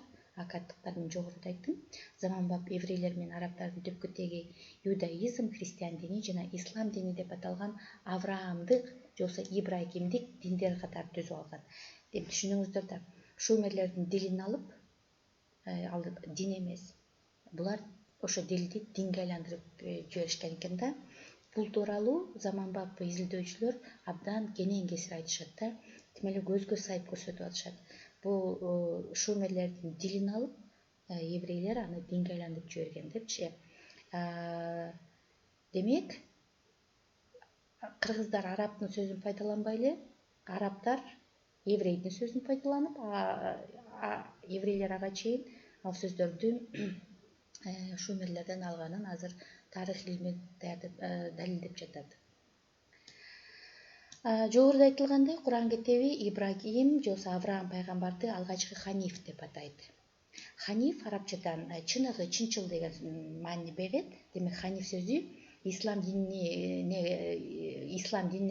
мен жогоруда айттым, заманбап еврейлер менен арабтардын түпкү теги иудаизм, христиан дини жана ислам дини деп аталган Авраамдык же болбосо Ибрагимдик диндер катары түзүп алган. Деп түшүнүңүздөр да, шумерлердин дилин алып, ал дин эмес, булар ошо дилди динге айландырып жиберишкен экен да. Бул тууралуу заманбап изилдөөчүлөр абдан кенен кесир айтышат да. Тим эле көзгө сайып көрсөтүп атышат. Бул шумерлердин дилин алып, еврейлер аны динге айландырып жиберген депчи. Демек, кыргыздар арабтын сөзүн пайдаланбай эле, арабтар еврейдин сөзүн пайдаланып, еврейлер ага чейин ал сөздөрдү шумерлерден алганын азыр тарых илми далилдеп жатат. Жогоруда айтылгандай, Куран кетеби Ибрагим же болбосо Авраам пайгамбарды алгачкы ханиф деп атайт. Ханиф арабчадан чыныгы, чынчыл деген маани берет. Демек ханиф сөзү ислам динине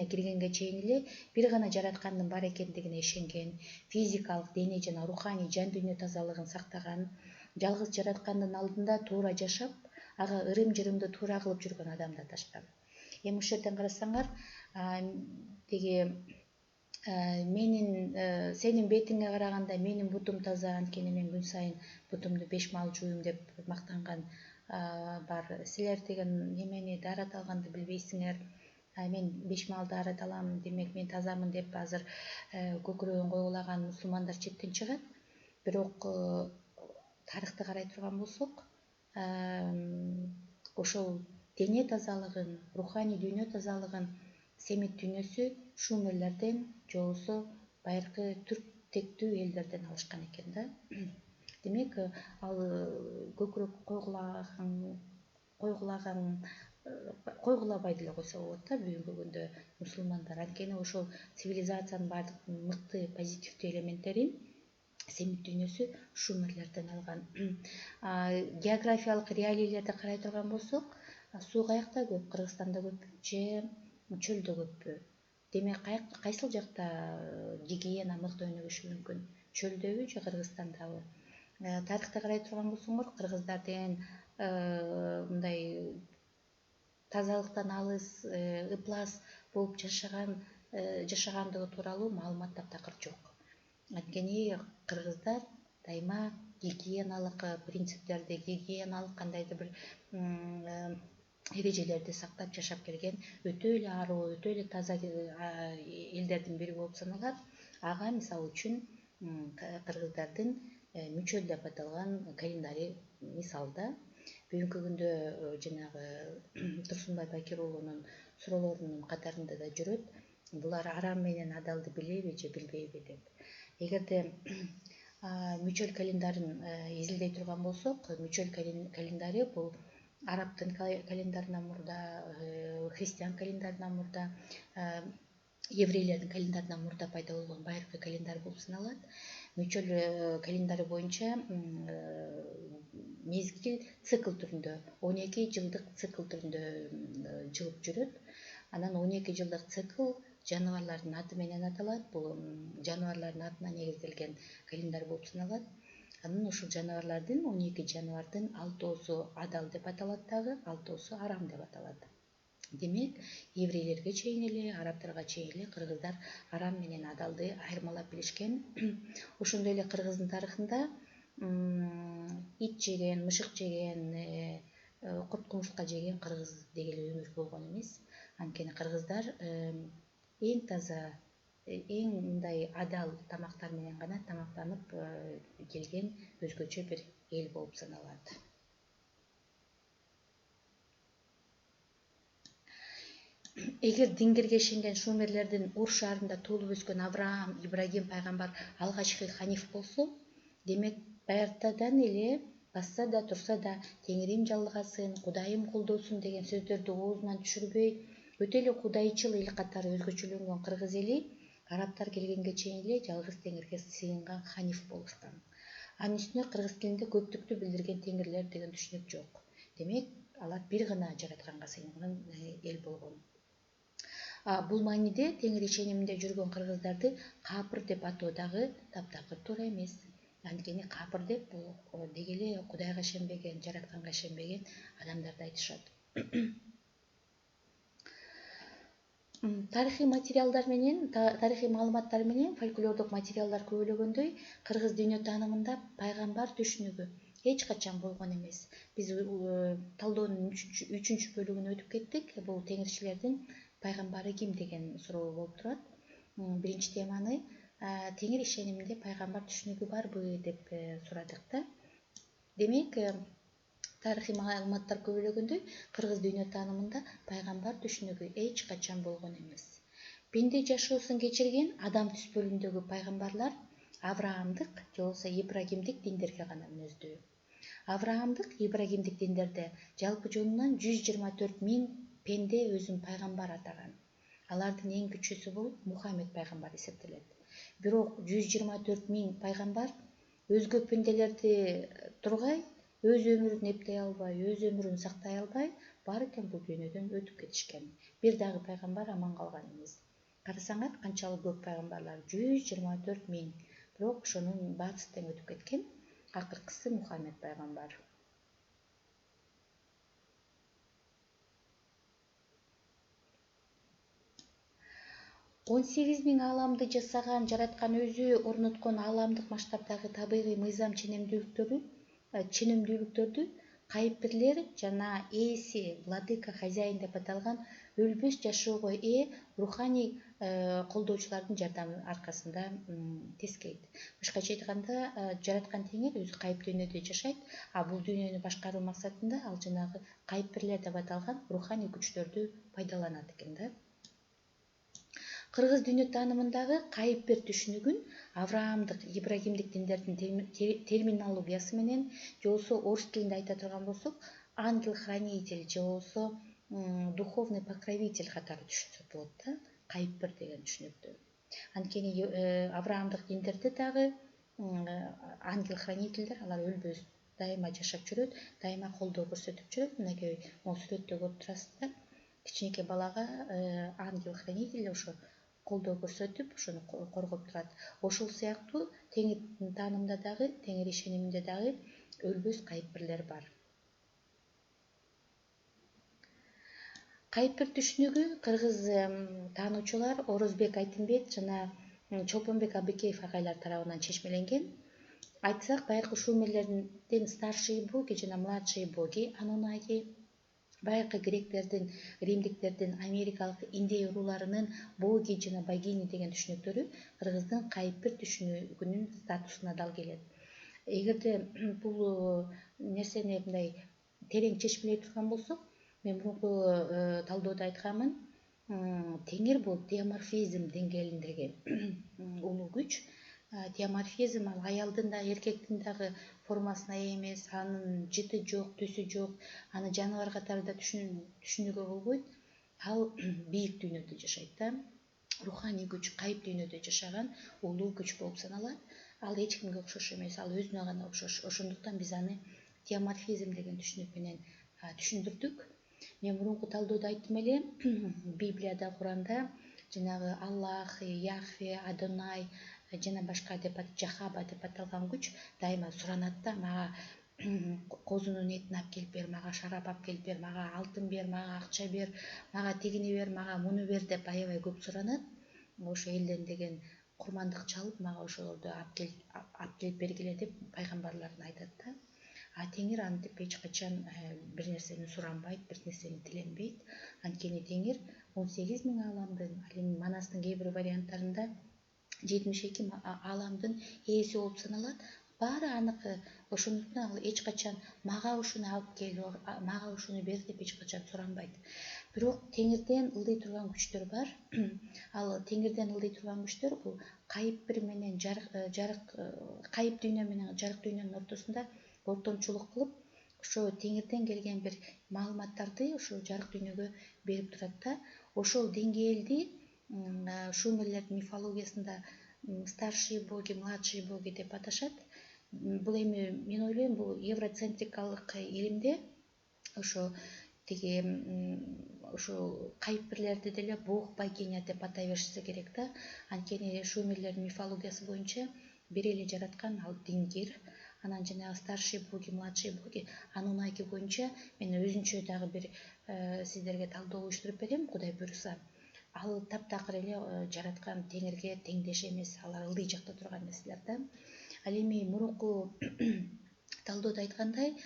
киргенге чейин эле бир гана жараткандын бар экендигине ишенген, физикалык, дене жана руханий жан дүйнө тазалыгын сактаган, жалгыз жараткандын алдында туура жашап, ага ырым-жырымды туура кылып жүргөн адамды аташкан. Эми ушул жерден карасаңар, деги менин сенин бетиңе караганда менин бутум таза, анткени мен күн сайын бутумду 5 маал жууйм деп мактанган бар. Силер деген эмени даарат алганды билбейсиңер. Мен 5 маал даарат алам, демек мен тазамын деп азыр көкүрөгүн койгулаган мусулмандар четтен чыгат. Бирок тарыхты карай турган болсок, ошол дене тазалыгын, руханий дүйнө тазалыгын семит дүйнөсү шумерлерден же болбосо байыркы түрк тектүү элдерден алышкан экен да. Демек, ал көкүрөк койгулабай деле койсо болот да бүгүнкү күндө мусулмандар. Анткени ошол цивилизациянын баардык мыкты позитивдүү элементтерин семит дүйнөсү шумерлерден алган. Географиялык реалийлерди карай турган болсок, суу каякта көп? Кыргызстанда көппү же чөлдө көппү? Демек, кайсыл жакта гигиена мыкты өнүгүшү мүмкүн? Чөлдөбү же Кыргызстандабы? Тарыхты карай турган болсоңор, кыргыздар деген мындай тазалыктан алыс, ыплас болуп жашагандыгы тууралуу маалымат таптакыр жок. Анткени кыргыздар дайыма гигиеналык принциптерди, гигиеналык кандайдыр бир эрежелерди сактап жашап келген өтө эле аруу, өтө эле таза элдердин бири болуп саналат. Ага мисалы үчүн кыргыздардын мүчөл деп аталган календари мисал да. Бүгүнкү күндө жанагы Турсунбай Бакир уулунун суроолорунун катарында да жүрөт. Булар арам менен адалды билеби же билбейби деп. Эгерде мүчөл календарын изилдей турган болсок, мүчөл календари бул арабтын календарынан мурда, христиан календарынан мурда, еврейлердин календарынан мурда пайда болгон байыркы календар болуп саналат. Мүчөл календари боюнча мезгил цикл түрүндө, 12 жылдык цикл түрүндө жылып жүрөт. Анан 12 жылдык цикл жаныбарлардын аты менен аталат. Бул жаныбарлардын атына негизделген календар болуп саналат. Анан ушул жаныбарлардын 12 жаныбардын 6оосу адал деп аталат дагы, 6оосу арам деп аталат. Демек, еврейлерге чейин эле, арабтарга чейин эле кыргыздар арам менен адалды айырмалап билишкен. Ошондой эле кыргыздын тарыхында ит жеген, мышык жеген, курт кумурска жеген кыргыз деги эле өмүр болгон эмес. Анткени кыргыздар эң таза, эң мындай адал тамактар менен гана тамактанып келген өзгөчө бир эл болуп саналат. эгер дингерге ишенген шумерлердин Ур шаарында туулуп өскөн Авраам, Ибрагим пайгамбар алгачкы ханиф болсо, демек баягытадан эле басса да турса да Теңирим жалгасын, Кудайым колдосун деген сөздөрдү оозунан түшүрбөй, өтө эле кудайчыл эл катары өзгөчөлөнгөн кыргыз эли арабтар келгенге чейин эле жалгыз Теңирге сыйынган ханиф болушкан. Анын үстүнө кыргыз тилинде көптүктү билдирген теңирлер деген түшүнүк жок. Демек алар бир гана жаратканга сыйынган эл болгон. Бул мааниде Теңир ишениминде жүргөн кыргыздарды капыр деп атоо дагы таптакыр туура эмес. Анткени капыр деп бул деги эле Кудайга ишенбеген, жаратканга ишенбеген адамдарды айтышат. Тарыхый материалдар менен, тарыхый маалыматтар менен фольклордук материалдар көбөлөгөндөй, кыргыз дүйнө таанымында пайгамбар түшүнүгү эч качан болгон эмес. Биз талдоонун 3 бөлүгүнө өтүп кеттик. Бул теңирчилердин пайгамбары ким деген суроо болуп турат. Биринчи теманы Теңир ишениминде пайгамбар түшүнүгү барбы деп сурадык да. Демек, тарыхый маалыматтар көбөлөгөндөй, кыргыз дүйнө таанымында пайгамбар түшүнүгү эч качан болгон эмес. Пенде жашоосун кечирген адам түспөлүндөгү пайгамбарлар Авраамдык же болбосо Ибрагимдик диндерге гана мүнөздүү. Авраамдык, Ибрагимдик диндерде жалпы жонунан 124 000 пенде өзүн пайгамбар атаган. Алардын эң күчүүсү болуп Мухаммед пайгамбар эсептелет. Бирок 124 000 пайгамбар өзгө пенделерди тургай, өз өмүрүн эптей албай, өз өмүрүн сактай албай, баары тең бул дүйнөдөн өтүп кетишкен. Бир дагы пайгамбар аман калган эмес. Карасаңар канчалык көп пайгамбарлар, 124 000. Бирок ошонун баарысы тең өтүп кеткен. Акыркысы Мухаммед пайгамбар. 18 000 ааламды жасаган, жараткан өзү орноткон ааламдык масштабдагы табигый мыйзам ченемдүүлүктөрдү кайыпбирлер жана ээси, владыка, хозяин деп аталган өлбөс жашоого ээ руханий колдоочулардын жардамы аркасында тескейт. Башкача айтканда, жараткан Теңир өзү кайып дүйнөдө жашайт, бул дүйнөнү башкаруу максатында ал жанагы кайыпбирлер деп аталган руханий күчтөрдү пайдаланат экен да. Кыргыз дүйнө таанымындагы кайыпбир түшүнүгүн Авраамдык, Ибрагимдик диндердин терминологиясы менен же болбосо орус тилинде айта турган болсок, ангел-хранитель же болбосо духовный покровитель катары түшүнсөк болот да, кайыпбир деген түшүнүктү. Анткени Авраамдык диндерде дагы ангел-хранительдер, алар өлбөс, дайыма жашап жүрөт, дайыма колдоо көрсөтүп жүрөт. Мынакей могу сүрөттө көрүп турасыздар. Кичинекей балага ангел-хранитель ошо колдоо көрсөтүп, ошону коргоп турат. Ошол сыяктуу Теңирдин таанымында дагы, Теңир ишениминде дагы өлбөс кайыпбирлер бар. Кайыпбир түшүнүгү кыргыз таануучулар Орозбек Айтымбет жана Чолпонбек Абыкеев агайлар тарабынан чечмеленген. Айтсак, байыркы шумерлердин старшие боги жана младшие боги, Анунаки, байыркы гректердин, римдиктердин, америкалык индей урууларынын боги жана богини деген түшүнүктөрү кыргыздын кайыпбир түшүнүгүнүн статусуна дал келет. Эгерде бул нерсени мындай терең чечмелей турган болсок, мен мурунку талдоодо айтканмын, Теңир бул диаморфизм деңгээлиндеги улуу күч. Диаморфизм ал аялдын да, эркектин дагы формасына ээ эмес, анын жыты жок, түсү жок, аны жаныбар катары да түшүнүүгө болбойт. Ал бийик дүйнөдө жашайт да, руханий күч, кайып дүйнөдө жашаган улуу күч болуп саналат. Ал эч кимге окшош эмес, ал өзүнө гана окшош. Ошондуктан биз аны диаморфизм деген түшүнүк менен түшүндүрдүк. Мен мурунку талдоодо айттым эле, Библияда, Куранда жанагы Аллах, Яхве, Адонай жана башка деп Жахаба деп аталган күч дайыма суранат да, мага козунун этин алып келип бер, мага шарап алып келип бер, мага алтын бер, мага акча бер, мага тигини бер, мага муну бер деп аябай көп суранат. Ошо элден деген курмандык чалып, мага ошолорду алып келип бергиле деп пайгамбарларын айтат да. Теңир антип эч качан бир нерсени суранбайт, бир нерсени тиленбейт. Анткени Теңир 18 000 ааламдын, ал эми Манастын кээ бир варианттарында 72 ааламдын ээси болуп саналат. баары аныкы. Ошондуктан ал эч качан мага ушуну алып кел, мага ушуну бер деп эч качан суранбайт. Бирок теңирден ылдый турган күчтөр бар. Ал теңирден ылдый турган күчтөр бул кайып менен кайып дүйнө менен жарык дүйнөнүн ортосунда ортомчулук кылып, ошо теңирден келген бир маалыматтарды ошо жарык дүйнөгө берип турат да. Ошол деңгээлди шумерлердин мифологиясында старшие боги, младшие боги деп аташат. Бул эми мен ойлойм, бул евроцентрикалык илимде ошо тиги ошо кайыпбирлерди деле бог, богиня деп атай беришсе керек да. Анткени шумерлердин мифологиясы боюнча бир эле жараткан ал дингир. Анан жанагы старшие боги, младшие боги, анунайки боюнча мен өзүнчө дагы бир сиздерге талдоо уюштуруп берем, Кудай буйруса. Ал таптакыр эле жараткан теңирге теңдеш эмес, алар ылдый жакта турган нерселер да. Ал эми мурунку талдоодо айткандай,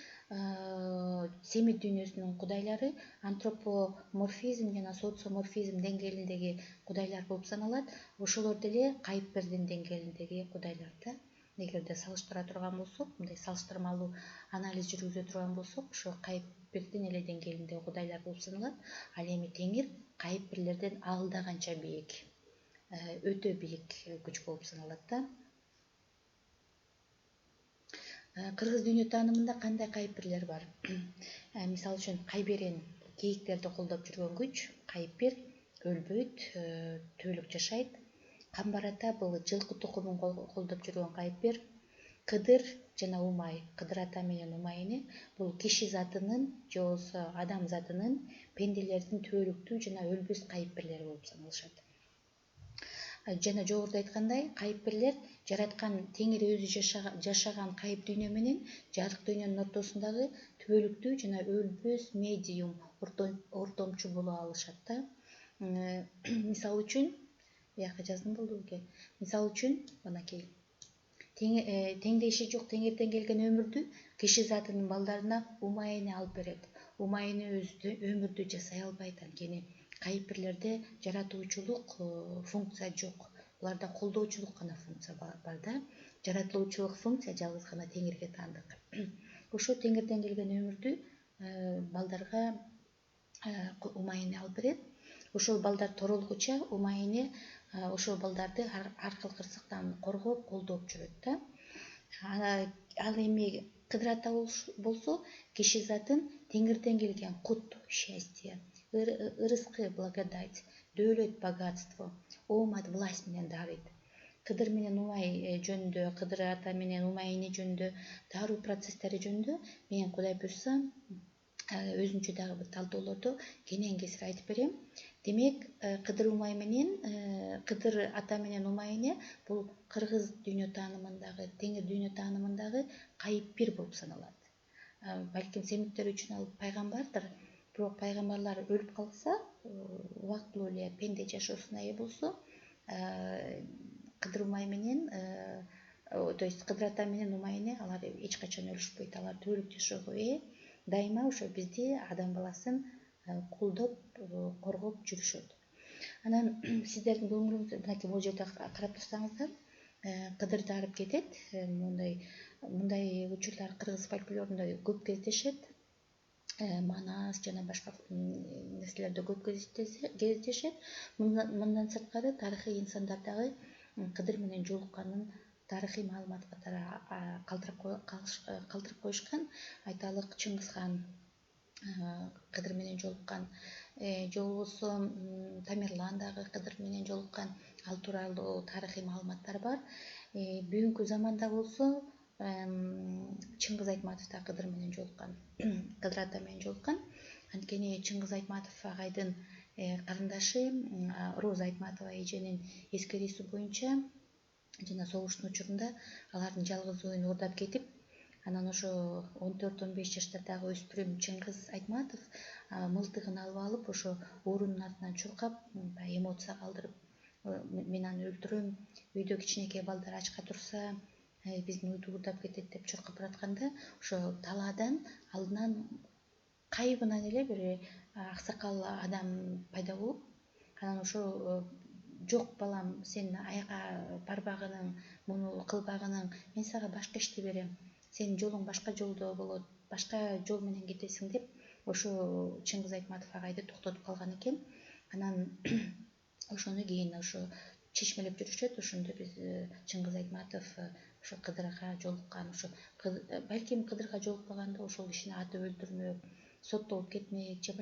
семит дүйнөсүнүн кудайлары антропоморфизм жана социоморфизм деңгээлиндеги кудайлар болуп саналат. Ошолор деле кайыпбирдин деңгээлиндеги кудайлар да. Эгерде салыштыра турган болсок, мындай салыштырмалуу анализ жүргүзө турган болсок, ошо кайыпбирдин эле деңгээлиндеги кудайлар болуп саналат. Ал эми теңир кайыпбирлерден алда канча бийик, өтө бийик күч болуп саналат да. Кыргыз дүйнө таанымында кандай кайыпбирлер бар? Мисалы үчүн Кайберен кийиктерди колдоп жүргөн күч, кайыпбир өлбөйт, түбөлүк жашайт. Камбар ата бул жылкы тукумун колдоп жүргөн кайыпбир. Кыдыр жана Умай, Кыдыр ата менен Умай эне бул киши затынын же болбосо адам затынын, пенделердин түбөлүктүү жана өлбөс кайыпбирлери болуп саналышат. Жана жогоруда айткандай, кайыпбирлер жараткан теңир өзү жашаган кайып дүйнө менен жарык дүйнөнүн ортосундагы түбөлүктүү жана өлбөс медиум, ортомчу боло алышат да. Мисалы үчүн, бияка жаздым болду беке. Мисалы үчүн, мынакей теңдеши жок теңирден келген өмүрдү киши затынын балдарына Умай эне алып берет. Умай эне өзү өмүрдү жасай албайт, анткени кайыпбирлерде жаратуучулук функция жок. Буларда колдоочулук гана функция бар да. Жаратылуучулук функция жалгыз гана теңирге таандык. Ошо теңирден келген өмүрдү балдарга Умай эне алып берет. Ошол балдар торолгуча Умай эне ошол балдарды ар кыл кырсыктан коргоп, колдоп жүрөт да. Ал эми Кыдыр ата болсо киши затын теңирден келген кут, счастье, ырыскы, благодать, дөөлөт, богатство, оомат, власть менен дарыйт. Кыдыр менен Умай жөнүндө, Кыдыр ата менен Умай эне жөнүндө, даруу процесстери жөнүндө мен Кудай буйруса өзүнчө дагы бир талдоолордо кенен кесир айтып берем. Демек, Кыдыр ата менен Умай эне бул кыргыз дүйнө таанымындагы, теңир дүйнө таанымындагы кайыпбир болуп саналат. Балким семиттер үчүн ал пайгамбардыр, бирок пайгамбарлар өлүп калса, убактылуу эле пенде жашоосуна ээ болсо, Кыдыр Умай менен, то есть Кыдыр ата менен Умай эне алар эч качан өлүшпөйт, алар түбөлүк жашоого ээ, дайыма ошо бизди, адам баласын колдоп, коргоп жүрүшөт. Анан сиздердин мынакей бул жерде карап турсаңыздар, Кыдыр дарып кетет. Мындай учурлар кыргыз фольклорунда көп кездешет. Манас жана башка нерселерде көп кездешет. Мындан сырткары тарыхый инсандардагы Кыдыр менен жолукканын тарыхый маалымат катары калтырып коюшкан. Айталык, Чыңгызхан Кыдыр менен жолуккан, же болбосо Тамерлан дагы Кыдыр менен жолуккан, ал тууралуу тарыхый маалыматтар бар. Бүгүнкү заманда болсо Чыңгыз Айтматов да Кыдыр менен жолуккан, Кыдыр ата менен жолуккан. Анткени Чыңгыз Айтматов агайдын карындашы Роза Айтматова эженин эскерүүсү боюнча жана согуштун учурунда алардын жалгыз уйун уурдап кетип, анан ошо 14-15 жаштардагы өспүрүм Чыңгыз Айтматов мылтыгын алып алып, ошо уурунун артынан чуркап, эмоция калтырып, мен аны өлтүрөм, үйдө кичинекей балдар ачка турса, биздин уйду уурдап кетет деп чуркап баратканда, ошо талаадан алдынан кайыбынан эле бир аксакал адам пайда болуп, анан ошо жок балам, сен аяка барбагының муну кылбагының, мен сага башка ишти берем, сенин жолуң башка жолдо болот, башка жол менен кетесиң деп ошо Чыңгыз Айтматов агайды токтотуп калган экен. Анан ошону кийин ошо чечмелеп жүрүшөт. Ошондо биз Чыңгыз Айтматов ошо Кыдырга жолуккан, ошо балким Кыдырга жолукпаганда ошол кишини атып өлтүрмөк, соттолуп кетмек же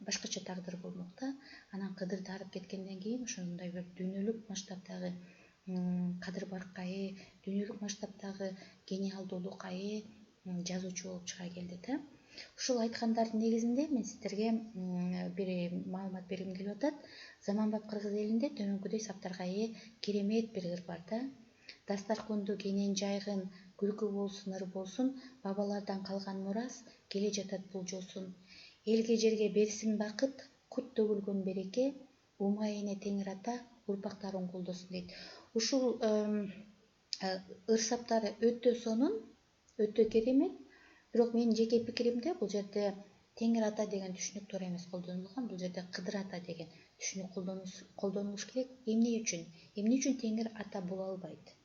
башкача тагдыр болмок да. Анан Кыдырды арып кеткенден кийин ошондой бир дүйнөлүк масштабтагы кадыр-баркка ээ, дүйнөлүк масштабтагы гениалдуулукка ээ жазуучу болуп чыга келди да. Ушул айткандардын негизинде мен сиздерге бир маалымат бергим келип атат. Заманбап кыргыз элинде төмөнкүдөй саптарга ээ керемет бир ыр бар да. Дастаркондо кенен жайгын, күлкү болсун, ыр болсун, бабалардан калган мурас, келе жатат булжосун. Элге жерге берсин бакыт, кут төгүлгөн береке, умайыне Теңир ата урпактарын колдосун дейт. Ушул ыр саптары өтө сонун, өтө керемет. Бирок менин жеке пикиримде бул жерде Теңир ата деген түшүнүк туура эмес колдонулган. Бул жерде Кыдыр ата деген түшүнүк колдонулуш керек. Эмне үчүн Теңир ата боло албайт?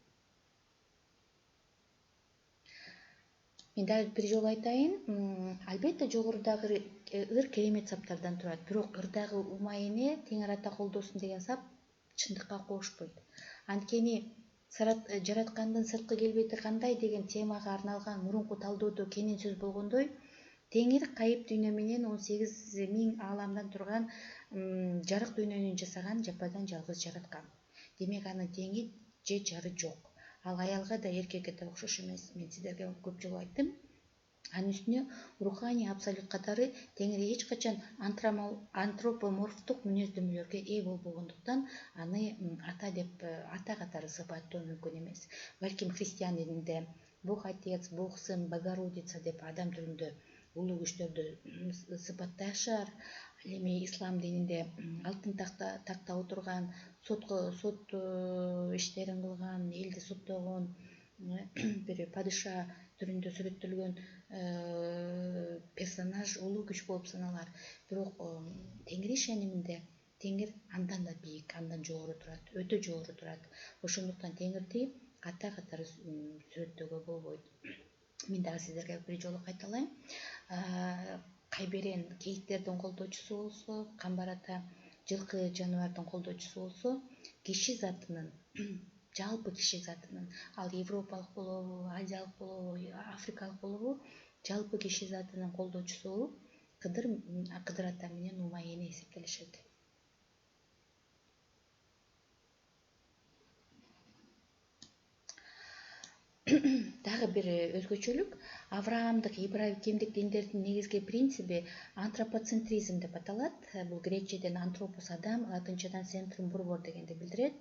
Мен дагы бир жолу айтайын, албетте жогорудагы ыр керемет саптардан турат, бирок ырдагы умайыне Теңир ата колдосун деген сап чындыкка кошпойт. Анткени жараткандын сырткы келбети кандай деген темага арналган мурунку талдоодо кенен сөз болгондой, Теңир кайып дүйнө менен 18.000 ааламдан турган жарык дүйнөнү жасаган жападан жалгыз жараткан. Демек анын теңи же жары жок. Ал аялга да эркекке да окшош эмес. Мен сиздерге көп жолу айттым. Анын үстүнө руханий абсолют катары Теңир эч качан антропоморфтук мүнөздөмөлөргө ээ болбогондуктан аны ата катары сыпаттоо мүмкүн эмес. Балким христиан дининде Бог Отец, Бог Сын, Богородица деп адам түрүндө улуу күчтөрдү сыпатташар. Ал эми ислам дининде алтын такта отурган, сот иштерин кылган, элди соттогон бир падыша түрүндө сүрөттөлгөн персонаж улуу күч болуп саналар. Бирок Теңир ишениминде Теңир андан да бийик, андан жогору турат, өтө жогору турат. Ошондуктан Теңирди ата катары сүрөттөөгө болбойт. Мен дагы сиздерге бир жолу кайталайм. Кайберен кейиктердин колдоочусу болсо, Камбар ата жылкы жаныбардын колдоочусу болсо, киши затынын, жалпы киши затынын, ал европалык болобу, азиялык болобу, африкалык болобу, жалпы киши затынын колдоочусу болуп, Кыдыр ата менен умайыне эсептелишет. Дагы бир өзгөчөлүк, Авраамдык, Ибрагимдик диндердин негизги принциби антропоцентризм деп аталат. Бул греччеден антропос адам, латынчадан центрум бурбор дегенди билдирет.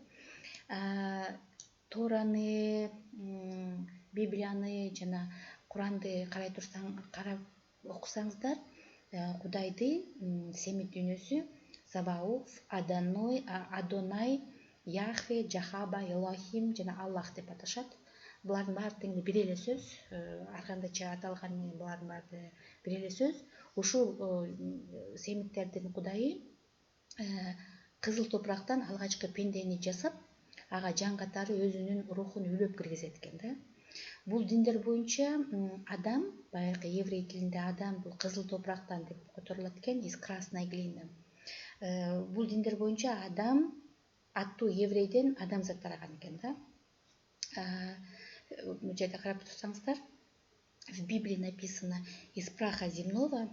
Тораны, Библияны жана Куранды карап окусаңыздар, Кудайды семит дүйнөсү Сабауф, Адонай, Яхве, Жахаба, Элохим жана Аллах деп аташат. Булардын баары тең бир эле сөз, ар кандайча аталганы менен булардын баары бир эле сөз. Ушул семиттердин Кудайы кызыл топурактан алгачкы пендени жасап, ага жан катары өзүнүн рухун үйлөп киргизет экен да. Бул диндер боюнча адам, баягы еврей тилинде адам бул кызыл топурактан деп которулат экен, из красной глины. Бул диндер боюнча адам аттуу еврейден адамзат тараган экен да. Бул жерде карап турсаңыздар, в Библии написано: из праха земного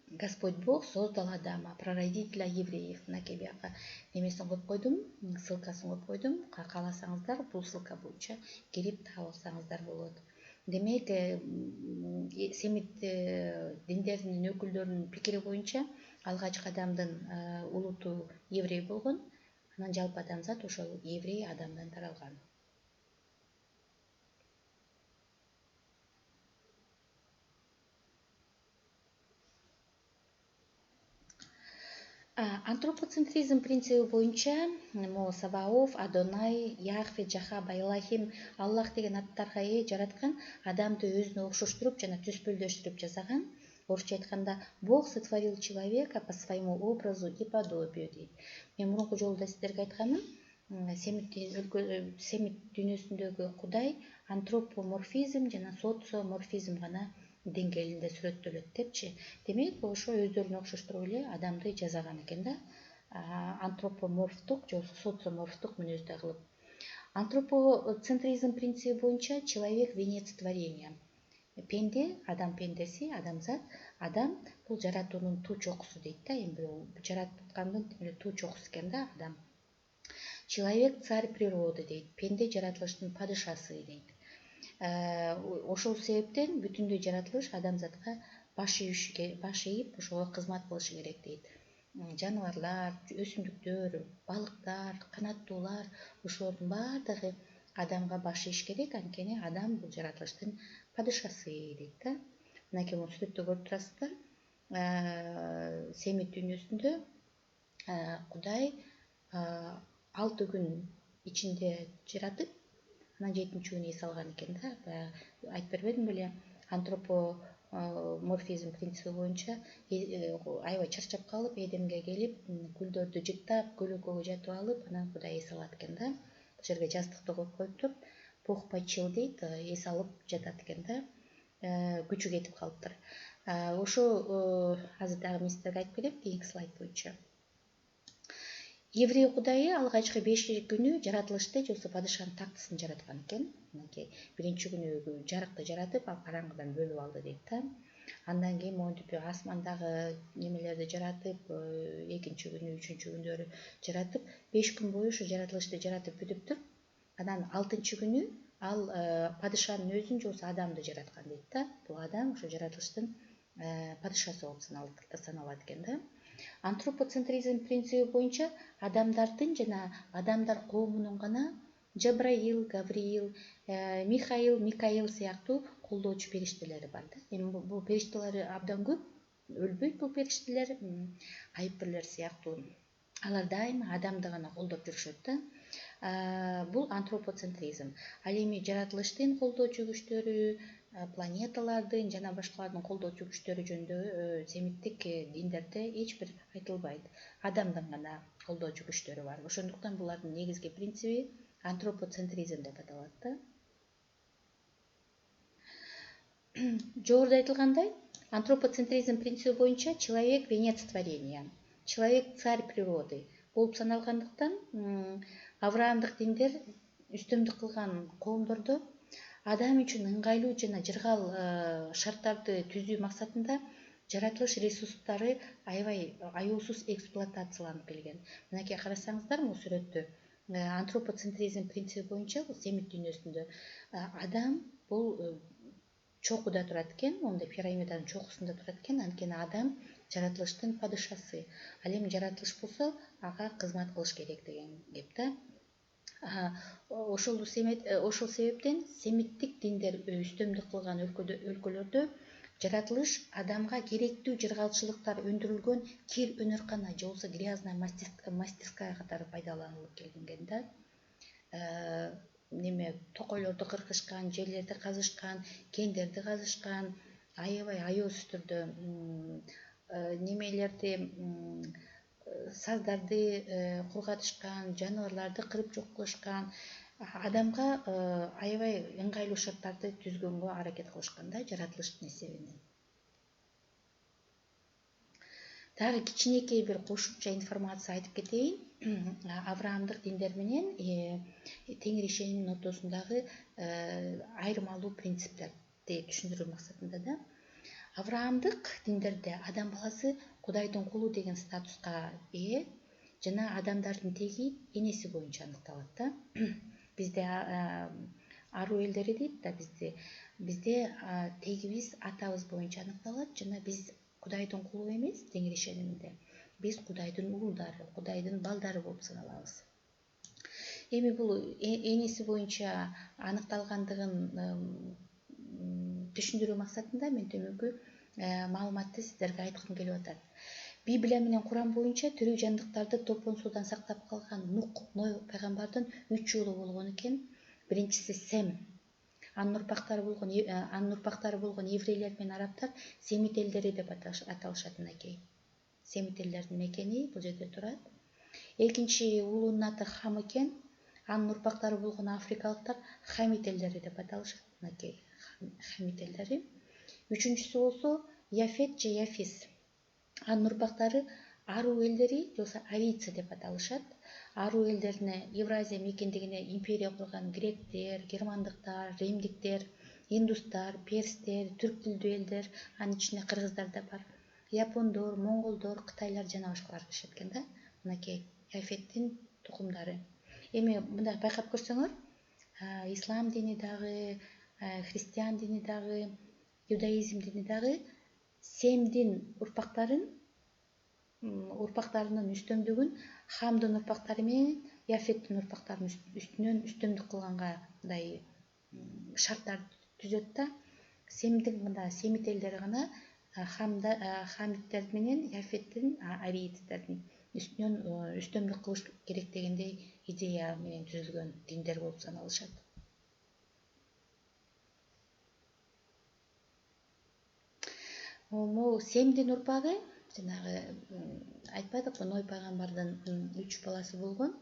Господь Бог создал Адама, прародителя евреев. Мынакей бияка немесин коюп койдум, ссылкасын коюп койдум. Кааласаңыздар бул ссылка боюнча кирип таап алсаңыздар болот. Демек, семит диндеринин өкүлдөрүнүн пикири боюнча алгачкы адамдын улуту еврей болгон, анан жалпы адамзат ошол еврей адамдан таралган. Антропоцентризм принциби боюнча могу Сабауф, Адонай, Яхве, Жахаба, Элохим, Аллах деген аттарга ээ жараткан адамды өзүнө окшоштуруп жана түспөлдөштүрүп жасаган. Орусча айтканда, Бог сотворил человека по своему образу и подобию дейт. Мен мурунку жолу да сиздерге айтканмын, Семит дүйнөсүндөгү Кудай антропоморфизм жана социоморфизм гана деңгээлинде сүрөттөлөт депчи. Демек ошо өздөрүнө окшоштуруп эле адамды жасаган экен да, антропоморфтук же социоморфтук мүнөздө кылып. Антропоцентризм принциби боюнча человек венец творения. Пенде, адам пендеси, адамзат, адам бул жаратуунун туу чокусу дейт да, эми бул жараткандын туу чокусу экен да адам. Человек царь природы дейт, пенде жаратылыштын падышасы дейт. Ошол себептен бүтүндөй жаратылыш адамзатка баш ийип ошого кызмат кылышы керек дейт. Жаныбарлар, өсүмдүктөр, балыктар, канаттуулар ушулардын баардыгы адамга баш ийиш керек, анткени адам бул жаратылыштын падышасы дейт да. Мынакей могу сүрөттө көрүп турасыздар. Семит дүйнөсүндө Кудай 6 күн ичинде жаратып, анан 7-нчи күнү эс алган экен да. Айтып бербедим беле, антропоморфизм принциби боюнча аябай чарчап калып, Эдемге келип, гүлдөрдү жыктап, көлөкөгө жатып алып, анан Кудай эс алат экен да. Бул жерге жастыкты коюп коюптур. Бог почил дейт, эс алып жатат экен да. Күчү кетип калыптыр. Ошо азыр дагы мен сиздерге айтып кетем кийинки слайд боюнча. Еврей Кудайы алгачкы 5 күнү жаратылышты же болбосо падышанын тактысын жараткан экен. Мынакей биринчи күнү жарыкты жаратып, караңгыдан бөлүп алды дейт да. Андан кийин монтип асмандагы немелерди жаратып, экинчи күнү, үчүнчү күндөрү жаратып, 5 күн бою ушу жаратылышты жаратып бүтүптүр. Анан 6-нчы күнү ал падышанын өзүн же болбосо адамды жараткан дейт да. Бул адам ушу жаратылыштын падышасы болуп саналат экен да. Антропоцентризм принциби боюнча адамдардын жана адамдар коомунун гана Жабраил, Гавриил, Михаил, Микаил сыяктуу колдоочу периштелери бар да. Эми бул периштелер абдан көп, өлбөйт бул периштелер, айыпбирлер сыяктуу. Алар дайыма адамды гана колдоп жүрүшөт да. Бул антропоцентризм. Ал эми жаратылыштын колдоочу күчтөрү, планеталардын жана башкалардын колдоочу күчтөрү жөнүндө семиттик диндерде эч бир айтылбайт. Адамдын гана колдоочу күчтөрү бар. Ошондуктан булардын негизги принциби антропоцентризм деп аталат да. Жогоруда айтылгандай, антропоцентризм принциби боюнча человек венец творения, человек царь природы болуп саналгандыктан Авраамдык диндер үстөмдүк кылган коомдордо адам үчүн ыңгайлуу жана жыргал шарттарды түзүү максатында жаратылыш ресурстары аябай аяусуз эксплуатацияланып келген. Мынакей карасаңыздар, бул сүрөттө антропоцентризм принциби боюнча бул семит дүйнөсүндө адам бул чокуда турат экен, мондай пирамиданын чокусунда турат экен, анткени адам жаратылыштын падышасы. Ал эми жаратылыш болсо ага кызмат кылыш керек деген кеп да. Ошол себептен семиттик диндер үстөмдүк кылган өлкөлөрдө жаратылыш адамга керектүү жыргалчылыктар өндүрүлгөн кир өнөркана же болбосо грязная мастерская катары пайдаланылып келинген да. Токойлорду кыркышкан, жерлерди казышкан, кендерди казышкан, аябай аяусуз түрдө саздарды кургатышкан, жаныбарларды кырып жок кылышкан, адамга аябай ыңгайлуу шарттарды түзгөнгө аракет кылышкан да жаратылыштын эсебинен. Дагы кичинекей бир кошумча информация айтып кетейин. Авраамдык диндер менен теңир ишениминин ортосундагы айырмалуу принциптерди түшүндүрүү максатында да. Авраамдык диндерде адам баласы Кудайдын кулу деген статуска ээ жана адамдардын теги энеси боюнча аныкталат да. Бизде ару элдери дейт да, бизде тегибиз атабыз боюнча аныкталат жана биз Кудайдын кулу эмес теңир ишениминде. Биз Кудайдын уулдары, Кудайдын балдары болуп саналабыз. Эми бул энеси боюнча аныкталгандыгын түшүндүрүү максатында мен төмөнкү маалыматты сиздерге айткым келип атат. Библия менен Куран боюнча тирүү жандыктарды топон суудан сактап калган Ной пайгамбардын 3 уулу болгон экен. Биринчиси Сем. Анын урпактары болгон еврейлер менен арабтар семит элдери деп аталышат. Мынакей семит элдердин мекени бул жерде турат. Экинчи уулунун аты Хам экен. Анын урпактары болгон африкалыктар хамит элдери деп аталышат. Мынакей хамит элдери. Үчүнчүсү болсо Яфет же Яфис. Анын урпактары аруу элдери же болбосо арийцы деп аталышат. Аруу элдерине Евразия мекендигине империя курган гректер, германдыктар, римдиктер, индустар, перстер, түрк тилдүү элдер, анын ичинде кыргыздар да бар. Япондор, монголдор, кытайлар жана башкалар киришет экен да. Мынакей Яфеттин тукумдары. Эми мындай байкап көрсөңөр, ислам дини дагы, христиан дини дагы, иудаизм дини дагы Семдин урпактарынын үстөмдүгүн Хамдын урпактары менен Яфеттин урпактарынын үстүнөн үстөмдүк кылганга мындай шарттар түзөт да. Семдин гана семит элдери гана хамиттер менен Яфеттин арийцтердин үстүнөн үстөмдүк кылыш керек дегендей идея менен түзүлгөн диндер болуп саналышат. Могу Семдин урпагы жанагы айтпадыкпы, Ной пайгамбардын 3 баласы болгон.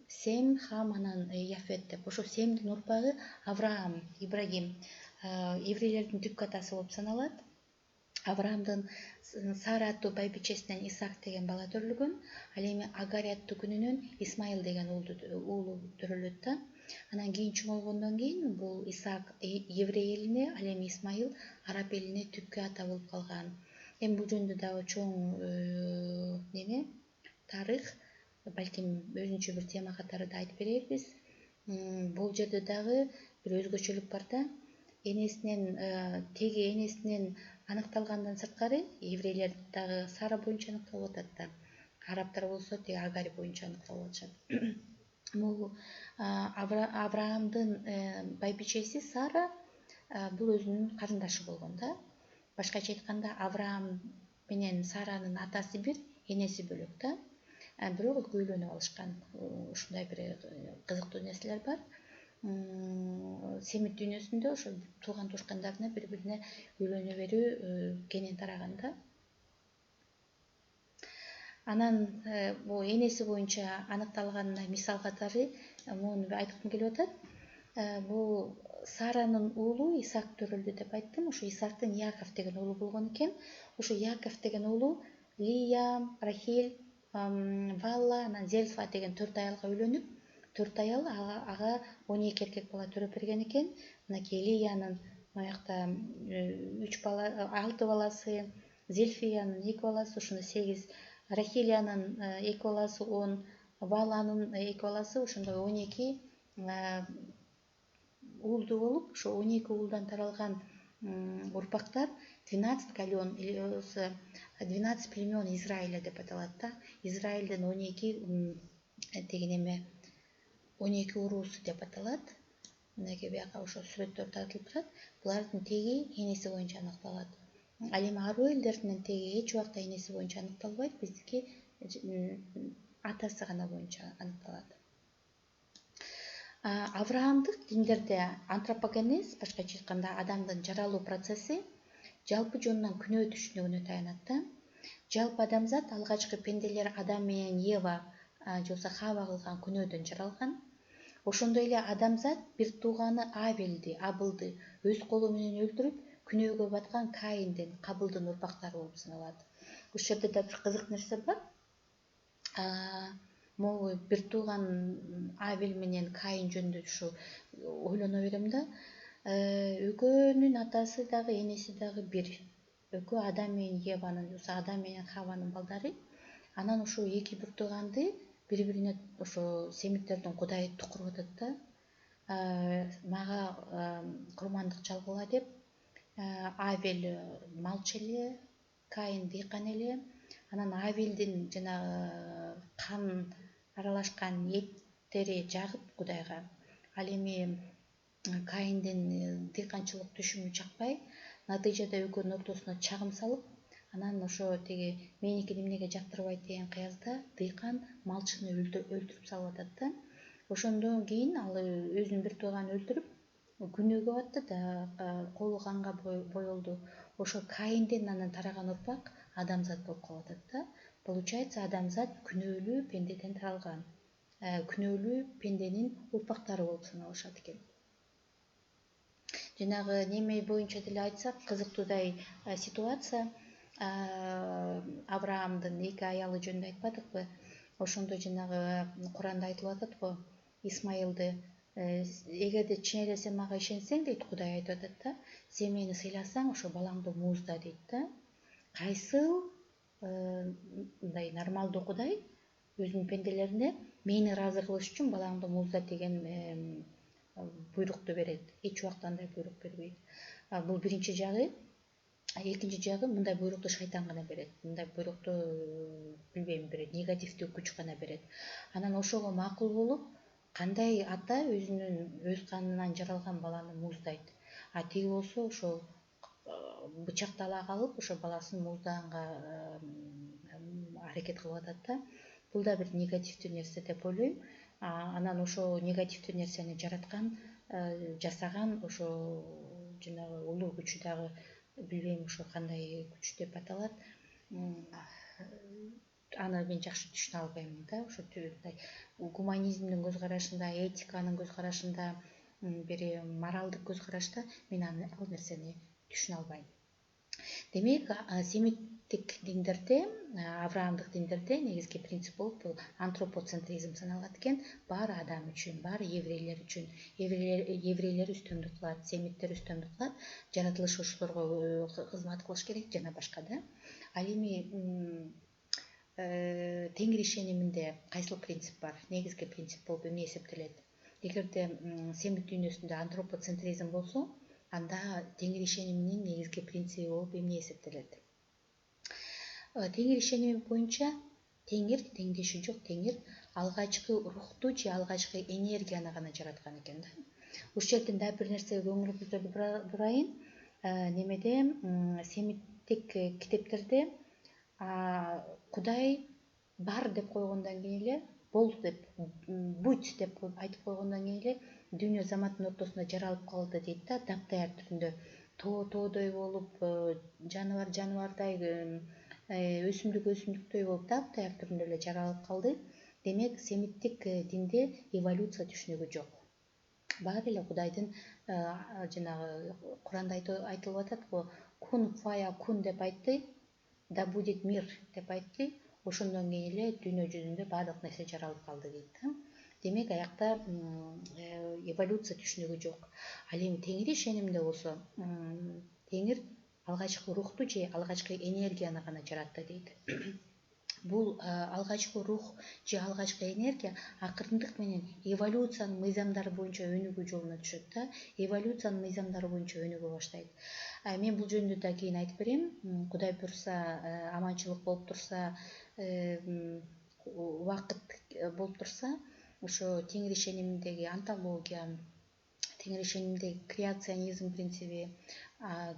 Сем, Хам, анан Яфет деп. Ошо Семдин урпагы Авраам, Ибрагим еврейлердин түпкү атасы болуп саналат. Авраамдын Сара аттуу байбичесинен Исаак деген бала төрөлгөн. Ал эми Агарь аттуу күнүнөн Исмаил деген уулу төрөлөт да. Анан кийин чоңойгондон кийин бул Исаак еврей элине, ал эми Исмаил араб элине түпкү ата болуп калган. Эми бул жөнүндө дагы чоң тарых, балким өзүнчө бир тема катары да айтып берербиз. Бул жерде дагы бир өзгөчөлүк бар да. Теги энесинен аныкталгандан сырткары еврейлер дагы Сара боюнча аныкталып атат да. Арабтар болсо теги Агарь боюнча аныкталып атышат. Могу Авраамдын байбичеси Сара бул өзүнүн карындашы болгон да. Башкача айтканда Авраам менен Саранын атасы бир, энеси бөлөк да. Бирок экөө үйлөнүп алышкан. Ушундай бир кызыктуу нерселер бар. Семит дүйнөсүндө ошо тууган туушкандарына бири-бирине үйлөнө берүү кенен тараган да. Анан бул энеси боюнча аныкталганына мисал катары муну айткым келип атат. Бул Саранын уулу Исаак төрөлдү деп айттым. Ошо Исаактын Яков деген уулу болгон экен. Ошо Яков деген уулу Лия, Рахиль, Валла, анан Зельфа деген 4 аялга үйлөнүп, 4 аял ага 12 эркек бала төрөп берген экен. Мынакей Лиянын моякта 6 баласы, Зельфиянын 2 баласы, ошондо 8, Рахилянын 2 баласы 10, Валанын 2 баласы, ошондой 12 уулду болуп, ошо 12 уулдан таралган урпактар 12 колен, 12 племен Израиля деп аталат да. Израилдин 12 уруусу деп аталат. Мынакей бияка ошо сүрөттөр тартылып турат. Булардын теги энеси боюнча аныкталат. Ал эми аруу элдердин теги эч убакта энеси боюнча аныкталбайт, биздики атасы гана боюнча аныкталат. Авраамдык диндерде антропогенез, башкача айтканда адамдын жаралуу процесси жалпы жонунан күнөө түшүнүгүнө таянат да. Жалпы адамзат алгачкы пенделер Адам менен Ева же болбосо Хава кылган күнөөдөн жаралган. Ошондой эле адамзат бир тууганы Абылды өз колу менен өлтүрүп, күнөөгө баткан Каиндин, Кабылдын урпактары болуп саналат. Ушул жерде да бир кызык нерсе бар. Могу бир тууган Абель менен Каин жөнүндө ушу ойлоно берем да. Экөөнүн атасы дагы энеси дагы бир. Экөө Адам менен Еванын, же Адам менен Хаванын балдары. Анан ошо эки бир тууганды бири-бирине ошо семиттердин кудайы тукуруп атат да. Мага курмандык чалгыла деп Абель малчы эле, Каин дыйкан эле. Анан Абельдин жанагы кан аралашкан эттери жагып кудайга. Ал эми Каиндин дыйканчылык түшүмү жакпай, натыйжада экөөнүн ортосуна чагым салып, анан ошо теги меникин эмнеге жактырбайт деген кыязда дыйкан малчыны өлтүрүп салып атат да. Ошондон кийин ал өзүнүн бир тууганын өлтүрүп, күнөөгө батты да, колу канга боелду. Ошо Каинден анан тараган урпак адамзат болуп калып атат да. Получается, адамзат күнөөлүү пендеден таралган, күнөөлүү пенденин урпактары болуп саналышат экен. Жанагы неме боюнча деле айтсак, кызыктуудай ситуация. Авраамдын 2 аялы жөнүндө айтпадыкпы? Ошондо жанагы Куранда айтылып атат го, Исмаилди эгерде чын эле сен мага ишенсең, дейт, Кудай айтып атат да, сен мени сыйласаң, ошо балаңды муузда, дейт да. Кайсыл мындай нормалдуу Кудай өзүнүн пенделерине мени ыраазы кылыш үчүн балаңды муузда деген буйрукту берет? Эч убакта андай буйрук бербейт. Бул биринчи жагы. Экинчи жагы, мындай буйрукту шайтан гана берет. Мындай буйрукту билбейм, бир негативдүү күч гана берет. Анан ошого макул болуп, кандай ата өзүнүн өз канынан жаралган баланы мууздайт? Тиги болсо ошо бычакты ала калып, ошо баласын мууздаганга аракет кылып атат да. Бул да бир негативдүү нерсе деп ойлойм. Анан ошо негативдүү нерсени жараткан, жасаган ошо жанагы улуу күчү дагы билбейм ошо кандай күч деп аталат. Аны мен жакшы түшүнө албайм да. Ошо гуманизмдин көз карашында, этиканын көз карашында, бир моралдык көз карашта мен ал нерсени түшүнө албайм. Демек, семиттик диндерде, авраамдык диндерде негизги принцип болуп бул антропоцентризм саналат экен. Баары адам үчүн, баары еврейлер үчүн. Еврейлер үстөмдүк кылат, семиттер үстөмдүк кылат, жаратылыш ошолорго кызмат кылыш керек жана башка да. Ал эми Теңир ишениминде кайсыл принцип бар? Негизги принцип болуп эмне эсептелет? Эгерде семит дүйнөсүндө антропоцентризм болсо, анда Теңир ишениминин негизги принциби болуп эмне эсептелет? Теңир ишеними боюнча Теңир, теңдеши жок Теңир алгачкы рухту же алгачкы энергияны гана жараткан экен да. Ушул жерден дагы бир нерсеге көңүлүңүздү бурайын. Немеде семиттик китептерде Кудай бар деп койгондон кийин эле, бол деп, будь деп айтып койгондон кийин эле дүйнө заматтын ортосунда жаралып калды дейт да, таптаяр түрүндө. Тоодой болуп, жаныбардай, өсүмдүктөй болуп таптаяр түрүндө эле жаралып калды. Демек, семиттик динде эволюция түшүнүгү жок. Баары эле Кудайдын жанагы Куранда айтылып атат го, кун фая кун деп айтты, да будет мир деп айтты. Ошондон кийин эле дүйнө жүзүндө баардык нерсе жаралып калды дейт да. Демек, аякта эволюция түшүнүгү жок. Ал эми Теңир ишенимде болсо, Теңир алгачкы рухту же алгачкы энергияны гана жаратты дейт. Бул алгачкы рух же алгачкы энергия акырындык менен эволюциянын мыйзамдары боюнча өнүгүү жолуна түшөт да. Эволюциянын мыйзамдары боюнча өнүгө баштайт. Мен бул жөнүндө да кийин айтып берем. Кудай буйрса, аманчылык болуп турса, убакыт болуп турса, ошо Теңир ишениминдеги антология, Теңир ишениминдеги креационизм принциби,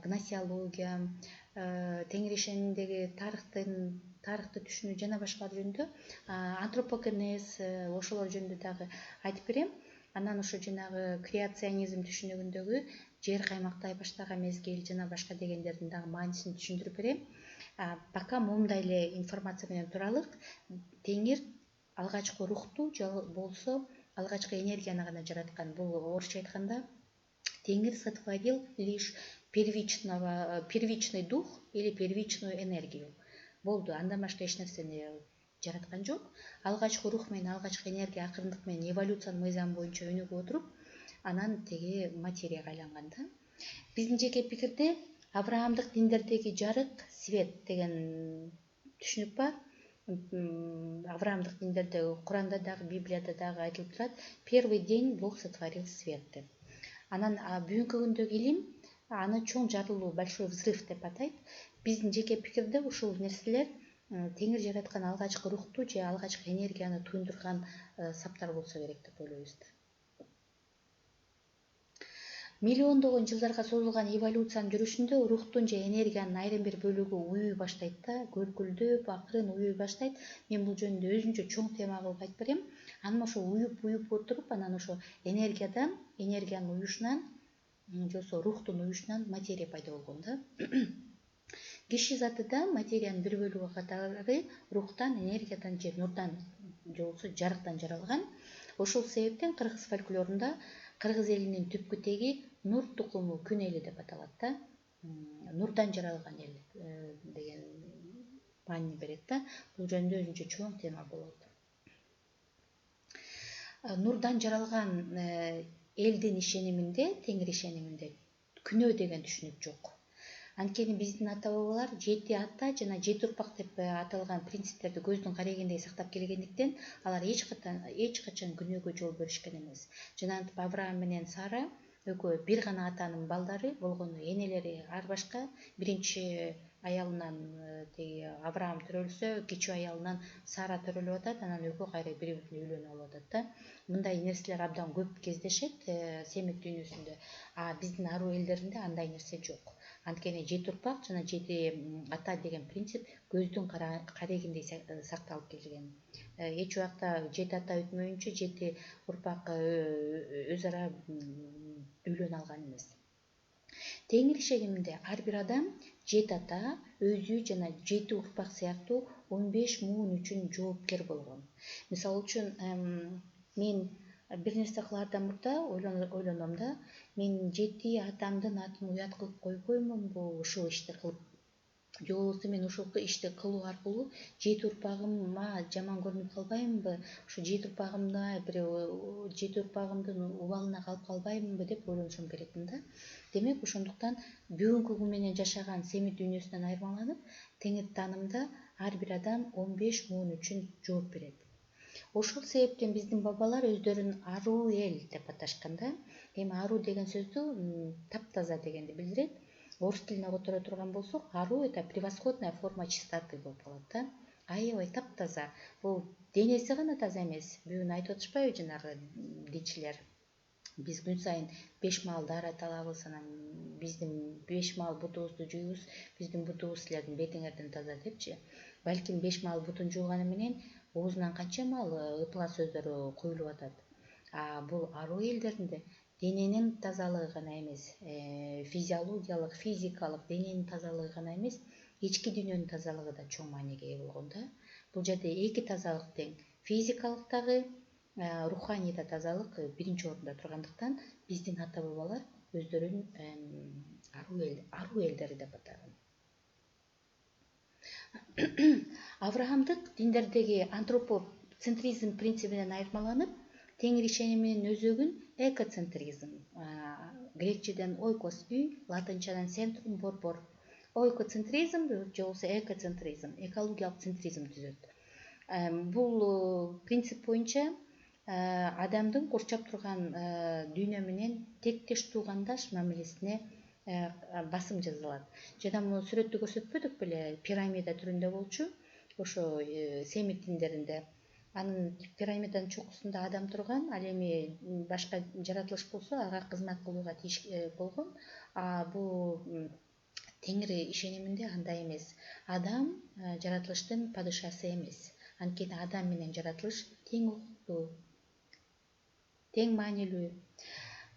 гносеология, Теңир ишениминдеги тарыхты түшүнүү жана башкалар жөнүндө, антропогенез, ошолор жөнүндө дагы айтып берем. Анан ошо жанагы креационизм түшүнүгүндөгү жер каймактай баштаган мезгил жана башка дегендердин дагы маанисин түшүндүрүп берем. Пока момундай эле информация менен туралык. Теңир алгачкы рухту же болсо алгачкы энергияны гана жараткан. Бул орусча айтканда Теңир сотворил лишь первичный дух или первичную энергию. Болду, андан башка эч нерсени жараткан жок. Алгачкы рух менен алгачкы энергия акырындык менен эволюциянын мыйзамы боюнча өнүгүп отуруп, анан теги материяга айланган да. Биздин жеке пикирде авраамдык диндердеги жарык, свет деген түшүнүк бар. Авраамдык диндерде, Куранда дагы, Библияда дагы айтылып турат, первый день Бог сотворил свет деп. Анан бүгүнкү күндөгү илим аны чоң жарылуу, большой взрыв деп атайт. Биздин жеке пикирде ушул нерселер Теңир жараткан алгачкы рухту же алгачкы энергияны туюндурган саптар болсо керек деп ойлойбуз. Миллиондогон жылдарга созулган эволюциянын жүрүшүндө рухтун же энергиянын айрым бир бөлүгү уюй баштайт да, көркүлдөп, акырын уюй баштайт. Мен бул жөнүндө өзүнчө чоң тема кылып айтып берем. Анан ошо уюп отуруп, анан ошо энергиянын уюшунан, же болбосо рухтун уюшунан материя пайда болгон да. Киши заты да материянын бир бөлүгү катары рухтан, энергиядан же нурдан же болбосо жарыктан жаралган. Ошол себептен кыргыз фольклорунда кыргыз элинин түпкү теги нур тукуму күн эли деп аталат да. Нурдан жаралган эл деген маани берет да. Бул жөнүндө өзүнчө чоң тема болот. Нурдан жаралган элдин ишениминде, теңир ишениминде күнөө деген түшүнүк жок. Анткени биздин ата бабалар 7 ата жана 7 урпак деп аталган принциптерди көздүн карегиндей сактап келгендиктен алар эч качан күнөөгө жол беришкен эмес. Жанагынтип Авраам менен Сара экөө бир гана атанын балдары болгону, энелери ар башка. Биринчи аялынан теги Авраам төрөлсө, кичүү аялынан Сара төрөлүп атат, анан экөө кайра бири-бирине үйлөнүп алып атат да. Мындай нерселер абдан көп кездешет Семит дүйнөсүндө. А биздин аруу элдеринде андай нерсе жок. Анткени 7 урпак жана 7 ата деген принцип көздүн карегиндей сакталып келген. Эч убакта 7 ата өтмөйүнчө 7 урпак өз ара үйлөнө алган эмес. Теңир ишениминде ар бир адам 7 ата, өзү жана 7 урпак сыяктуу 15 муун үчүн жоопкер болгон. Мисалы үчүн мен бир нерсе кылаардан мурда ойлоном да, мен 7 атамдын атын уят кылып койбоймунбу ушул ишти кылып, же болбосо мен ушул ишти кылуу аркылуу 7 урпагыма жаман көрүнүп калбаймынбы, ушу 7 урпагымдын убалына калып калбаймынбы деп ойлонсом керекмин да. Демек ошондуктан бүгүнкү күн менен жашаган Семит дүйнөсүнөн айырмаланып, теңир таанымда ар бир адам 15 муун үчүн жооп берет. Ошол себептен биздин бабалар өздөрүн аруу эл деп аташкан да. Эми аруу деген сөздү таптаза дегенди билдирет. Орус тилине которо турган болсок, аруу это превосходная форма чистоты болуп калат да. Аябай таптаза. Бул денеси гана таза эмес. Бүгүн айтып атышпайбы жанагы дичилер? Биз күн сайын 5 маал даарат алабыз, анан биздин 5 маал бутубузду жуйбуз, биздин бутубуз силердин бетиңерден таза депчи. Балким 5 маал бутун жууганы менен оозунан канча маал ыплас сөздөр куюлуп атат. А бул аруу элдеринде дененин тазалыгы гана эмес, физиологиялык, физикалык дененин тазалыгы гана эмес, ички дүйнөнүн тазалыгы да чоң мааниге ээ болгон да. Бул жерде эки тазалык тең. Физикалык дагы, руханий да тазалык биринчи орунда тургандыктан биздин ата бабалар өздөрүн аруу элдери деп атаган. Авраамдык диндердеги антропоцентризм принцибинен айырмаланып, теңир ишениминин өзөгүн экоцентризм, грекчеден ойкос үй, латынчадан центрум борбор. Ойкоцентризм же болбосо экоцентризм, экологиялык центризм түзөт. Бул принцип боюнча адамдын курчап турган дүйнө менен тектеш туугандаш мамилесине басым жасалат. Жана муну сүрөттү көрсөтпөдүк беле, пирамида түрүндө болчу, ошо Семит диндеринде. Анын пирамиданын чокусунда адам турган, ал эми башка жаратылыш болсо ага кызмат кылууга тийиш болгон. А бул теңир ишениминде андай эмес. Адам жаратылыштын падышасы эмес. Анткени адам менен жаратылыш тең укуктуу, тең маанилүү.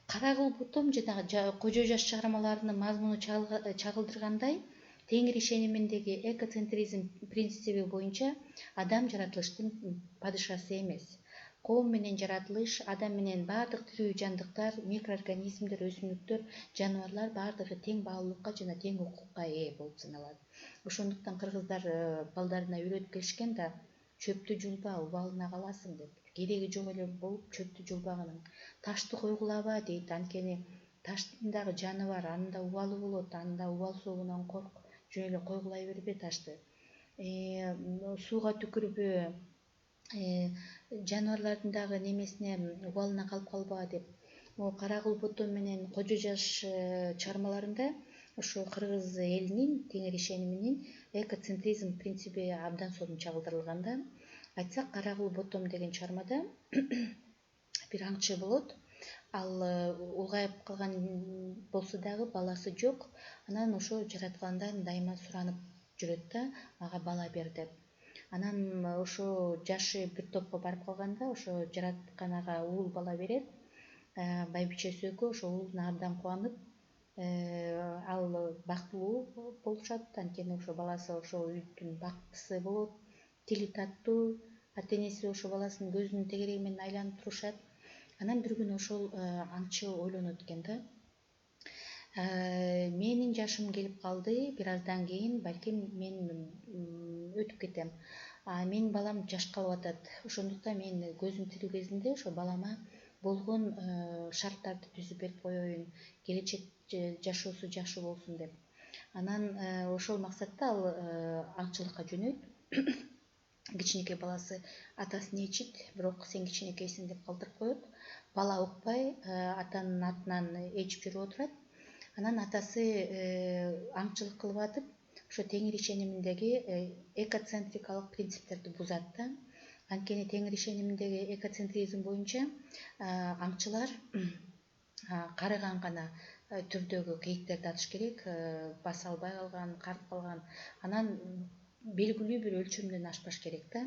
Кара кыл бутум жана Кожо жаш чыгармаларынын мазмуну чагылдыргандай, теңир ишениминдеги экоцентризм принциби боюнча адам жаратылыштын падышасы эмес. Коом менен жаратылыш, адам менен баардык тирүү жандыктар, микроорганизмдер, өсүмдүктөр, жаныбарлар баардыгы тең баалуулукка жана тең укукка ээ болуп саналат. Ошондуктан кыргыздар балдарына үйрөтүп келишкен да, чөптү жулба, убалына каласың деп. Кереги жок эле болуп чөптү жулбаганың. Ташты койгулаба дейт, анткени таштын дагы жаны бар, анын да убалы болот, анын да убал соогунан корк, жөн эле койгулай бербе ташты. Сууга түкүрбө, жаныбарлардын дагы немесине убалына калып калба деп. Кара кыл бутум менен Кожо жаш чыгармаларында ошо кыргыз элинин теңир ишениминин экоцентризм принциби абдан сонун чагылдырылган да. Айтсак, Кара кыл бутум деген чыгармада бир аңчы болот. Ал улгайып калган болсо дагы баласы жок. Анан ошо жараткандан дайыма суранып жүрөт да, ага бала бер деп. Анан ошо жашы бир топко барып калганда, ошо жараткан ага уул бала берет. Байбичеси экөө ошо уулуна абдан кубанып, ал бактылуу болушат, анткени ошо баласы ошо үйдүн бактысы болот, тили таттуу, ата энеси ошо баласынын көзүнүн тегереги менен айланып турушат. Анан бир күнү ошол аңчы ойлонот экен да, менин жашым келип калды, бир аздан кийин балким мен өтүп кетем. Менин балам жаш калып атат, ошондуктан мен көзүм тирүү кезинде ошо балама болгон шарттарды түзүп берип коеюн, келечек жашоосу жакшы болсун деп. Анан ошол максатта ал аңчылыкка жөнөйт. Кичинекей баласы атасын ээрчийт, бирок сен кичинекейсиң деп калтырып коет. Бала укпай атанын артынан ээрчип жүрүп отурат. Анан атасы аңчылык кылып атып, ошо теңир ишениминдеги экоцентрикалык принциптерди бузат да. Анткени теңир ишениминдеги экоцентризм боюнча аңчылар карыган гана түрдөгү кийиктерди атыш керек, баса албай калган, карып калган. Анан белгилүү бир өлчөмдөн ашпаш керек да.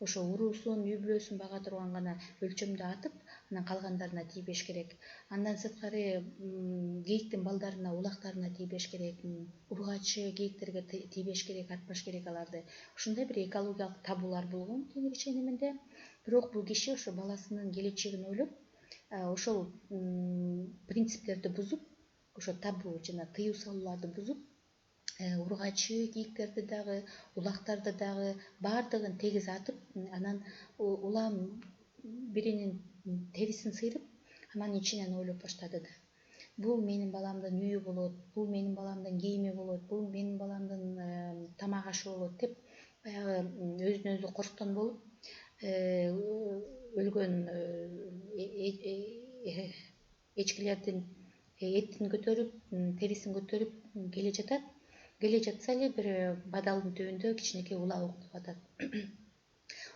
Ошо уруусун, үй бүлөсүн бага турган гана өлчөмдө атып, анан калгандарына тийбеш керек. Андан сырткары кийиктин балдарына, улактарына тийбеш керек, ургачы кийиктерге тийбеш керек, атпаш керек аларды. Ушундай бир экологиялык табуулар болгон теңир ишениминде. Бирок бул киши ошо баласынын келечегин ойлоп, ошол принциптерди бузуп, ошо табуу жана тыюу салууларды бузуп, ургачы кийиктерди дагы, улактарды дагы баардыгын тегиз атып, анан улам биринин терисин сыйрып, анан ичинен ойлоп баштады да. Бул менин баламдын үйү болот, бул менин баламдын кийими болот, бул менин баламдын тамак ашы болот деп, баягы өзүнө өзү корстон болуп, өлгөн эчкилердин этин көтөрүп, терисин көтөрүп келе жатат. Келе жатса эле бир бадалдын түбүндө кичинекей улак уктуп атат.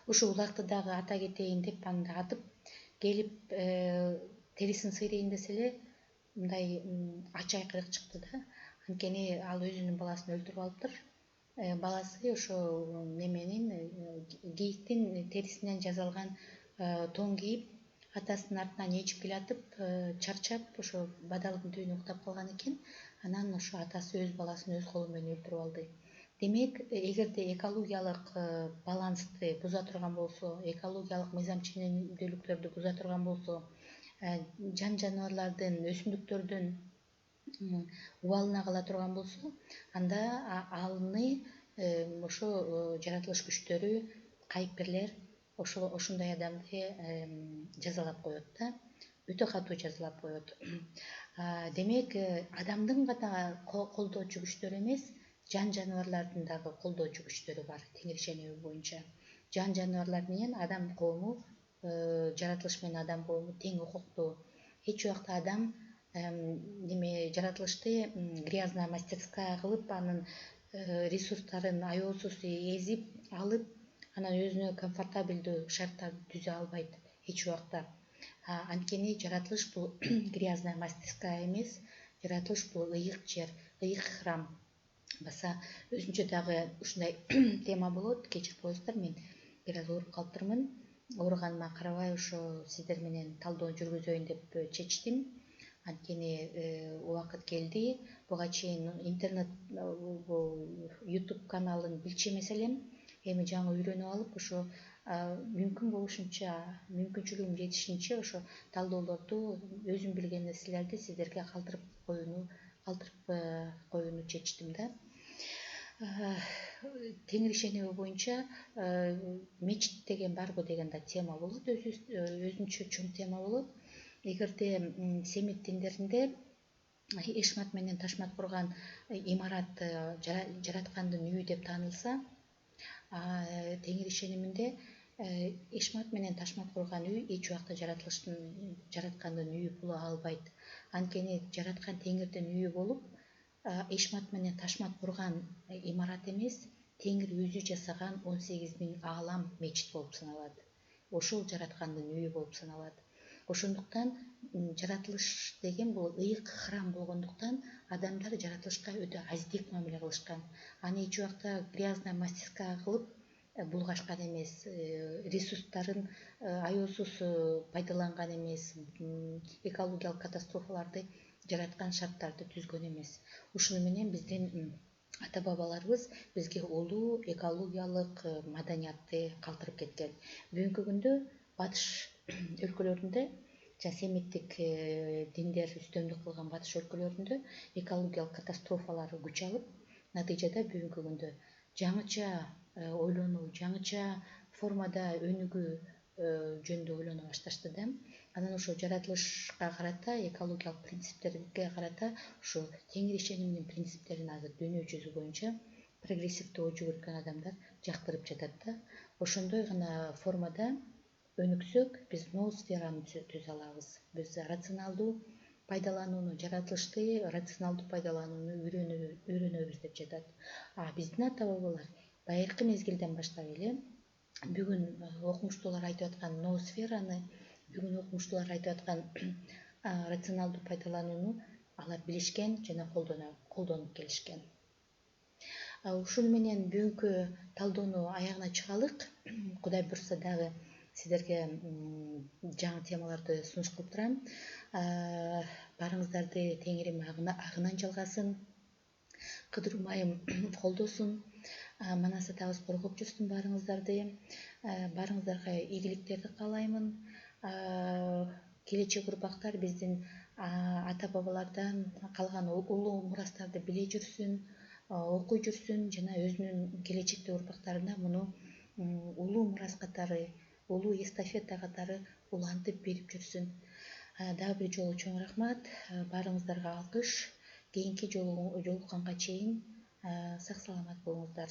Ушул улакты дагы ата кетейин деп аны да атып келип терисин сыйрайын десе эле мындай ач айкырык чыкты да. Анткени ал өзүнүн баласын өлтүрүп алыптыр. Баласы ошо неменин кийиктин терисинен жасалган тон кийип, атасынын артынан ээрчип келатып, чарчап ошо бадалдын түбүнө уктап калган экен. Анан ошо атасы өз баласын өз колу менен өлтүрүп алды. Демек, эгерде экологиялык балансты буза турган болсо, экологиялык мыйзам ченемдүүлүктөрдү буза турган болсо, жан жаныбарлардын, өсүмдүктөрдүн убалына кала турган болсо, анда аны ошо жаратылыш күчтөрү, кайыпкерлер ошондой адамды жазалап коет да, өтө катуу жазалап коет. Демек, адамдын гана колдоочу күчтөрү эмес, жан жаныбарлардын дагы колдоочу күчтөрү бар теңир ишеними боюнча. Жан жаныбарлар менен адам коому, жаратылыш менен адам коому тең укуктуу. Эч убакта адам жаратылышты грязная мастерская кылып, анын ресурстарын аеосуз эзип алып, анан өзүнө комфортабелдүү шарттарды түзө албайт эч убакта. Анткени жаратылыш бул грязная мастерская эмес, жаратылыш бул ыйык жер, ыйык храм. Баса өзүнчө дагы ушундай тема болот, кечирип коесуздар, мен бир аз ооруп калыптырмын. Ооруганыма карабай ошо сиздер менен талдоо жүргүзөйүн деп чечтим. Анткени убакыт келди. Буга чейин интернет, YouTube каналын билчү эмес элем. Эми жаңы үйрөнүп алып, ошо мүмкүн болушунча, мүмкүнчүлүгүм жетишинче ошо талдоолорду, өзүм билген нерселерди сиздерге калтырып коюуну чечтим да. Теңир ишеними боюнча мечит деген барбы деген да тема болот, өзүнчө чоң тема болот. Эгерде семит диндеринде эшмат менен ташмат курган имарат жараткандын үйү деп таанылса, теңир ишениминде эшмат менен ташмат курган үй эч убакта жараткандын үйү боло албайт. Анткени жараткан теңирдин үйү болуп, эшмат менен ташмат курган имарат эмес, теңир өзү жасаган 18.000 аалам мечит болуп саналат. Ошол жараткандын үйү болуп саналат. Ошондуктан жаратылыш деген бул ыйык храм болгондуктан адамдар жаратылышка өтө азиздик мамиле кылышкан. Аны эч убакта грязная мастерская кылып булгашкан эмес, ресурстарын аеосуз пайдаланган эмес, экологиялык катастрофаларды жараткан шарттарды түзгөн эмес. Ушуну менен биздин ата бабаларыбыз бизге улуу экологиялык маданиятты калтырып кеткен. Бүгүнкү күндө батыш өлкөлөрүндө жана семиттик диндер үстөмдүк кылган батыш өлкөлөрүндө экологиялык катастрофалар күч алып, натыйжада бүгүнкү күндө жаңыча ойлонуу, жаңыча формада өнүгүү жөнүндө ойлоно башташты да. Анан ошо жаратылышка карата, экологиялык принциптерге карата ушу теңир ишениминин принциптерин азыр дүйнө жүзү боюнча прогрессивдүү ой жүгүрткөн адамдар жактырып жатат да. Ошондой гана формада өнүксөк, биз ноосфераны түзө алабыз. Биз рационалдуу пайдаланууну, жаратылышты рационалдуу пайдаланууну үйрөнөбүз деп жатат. Биздин ата бабалар байыркы мезгилден баштап эле бүгүн окумуштуулар айтып аткан ноосфераны, бүгүн окумуштуулар айтып аткан рационалдуу пайдаланууну алар билишкен жана колдонуп келишкен. Ушуну менен бүгүнкү талдоону аягына чыгалык. Кудай буйрса дагы сиздерге жаңы темаларды сунуш кылып турам. Барыңыздарды Теңирим агынан жалгасын, Кыдыруу майым колдосун, Манас атабыз коргоп жүрсүн баарыңыздарды. Баарыңыздарга ийгиликтерди каалаймын. Келечек урпактар биздин ата бабалардан калган улуу мурастарды биле жүрсүн, окуй жүрсүн жана өзүнүн келечектеги урпактарына муну улуу мурас катары, улуу эстафета катары улантып берип жүрсүн. Дагы бир жолу чоң рахмат. Баарыңыздарга алкыш. Кийинки жолу жолукканга чейин сак саламат болуңуздар.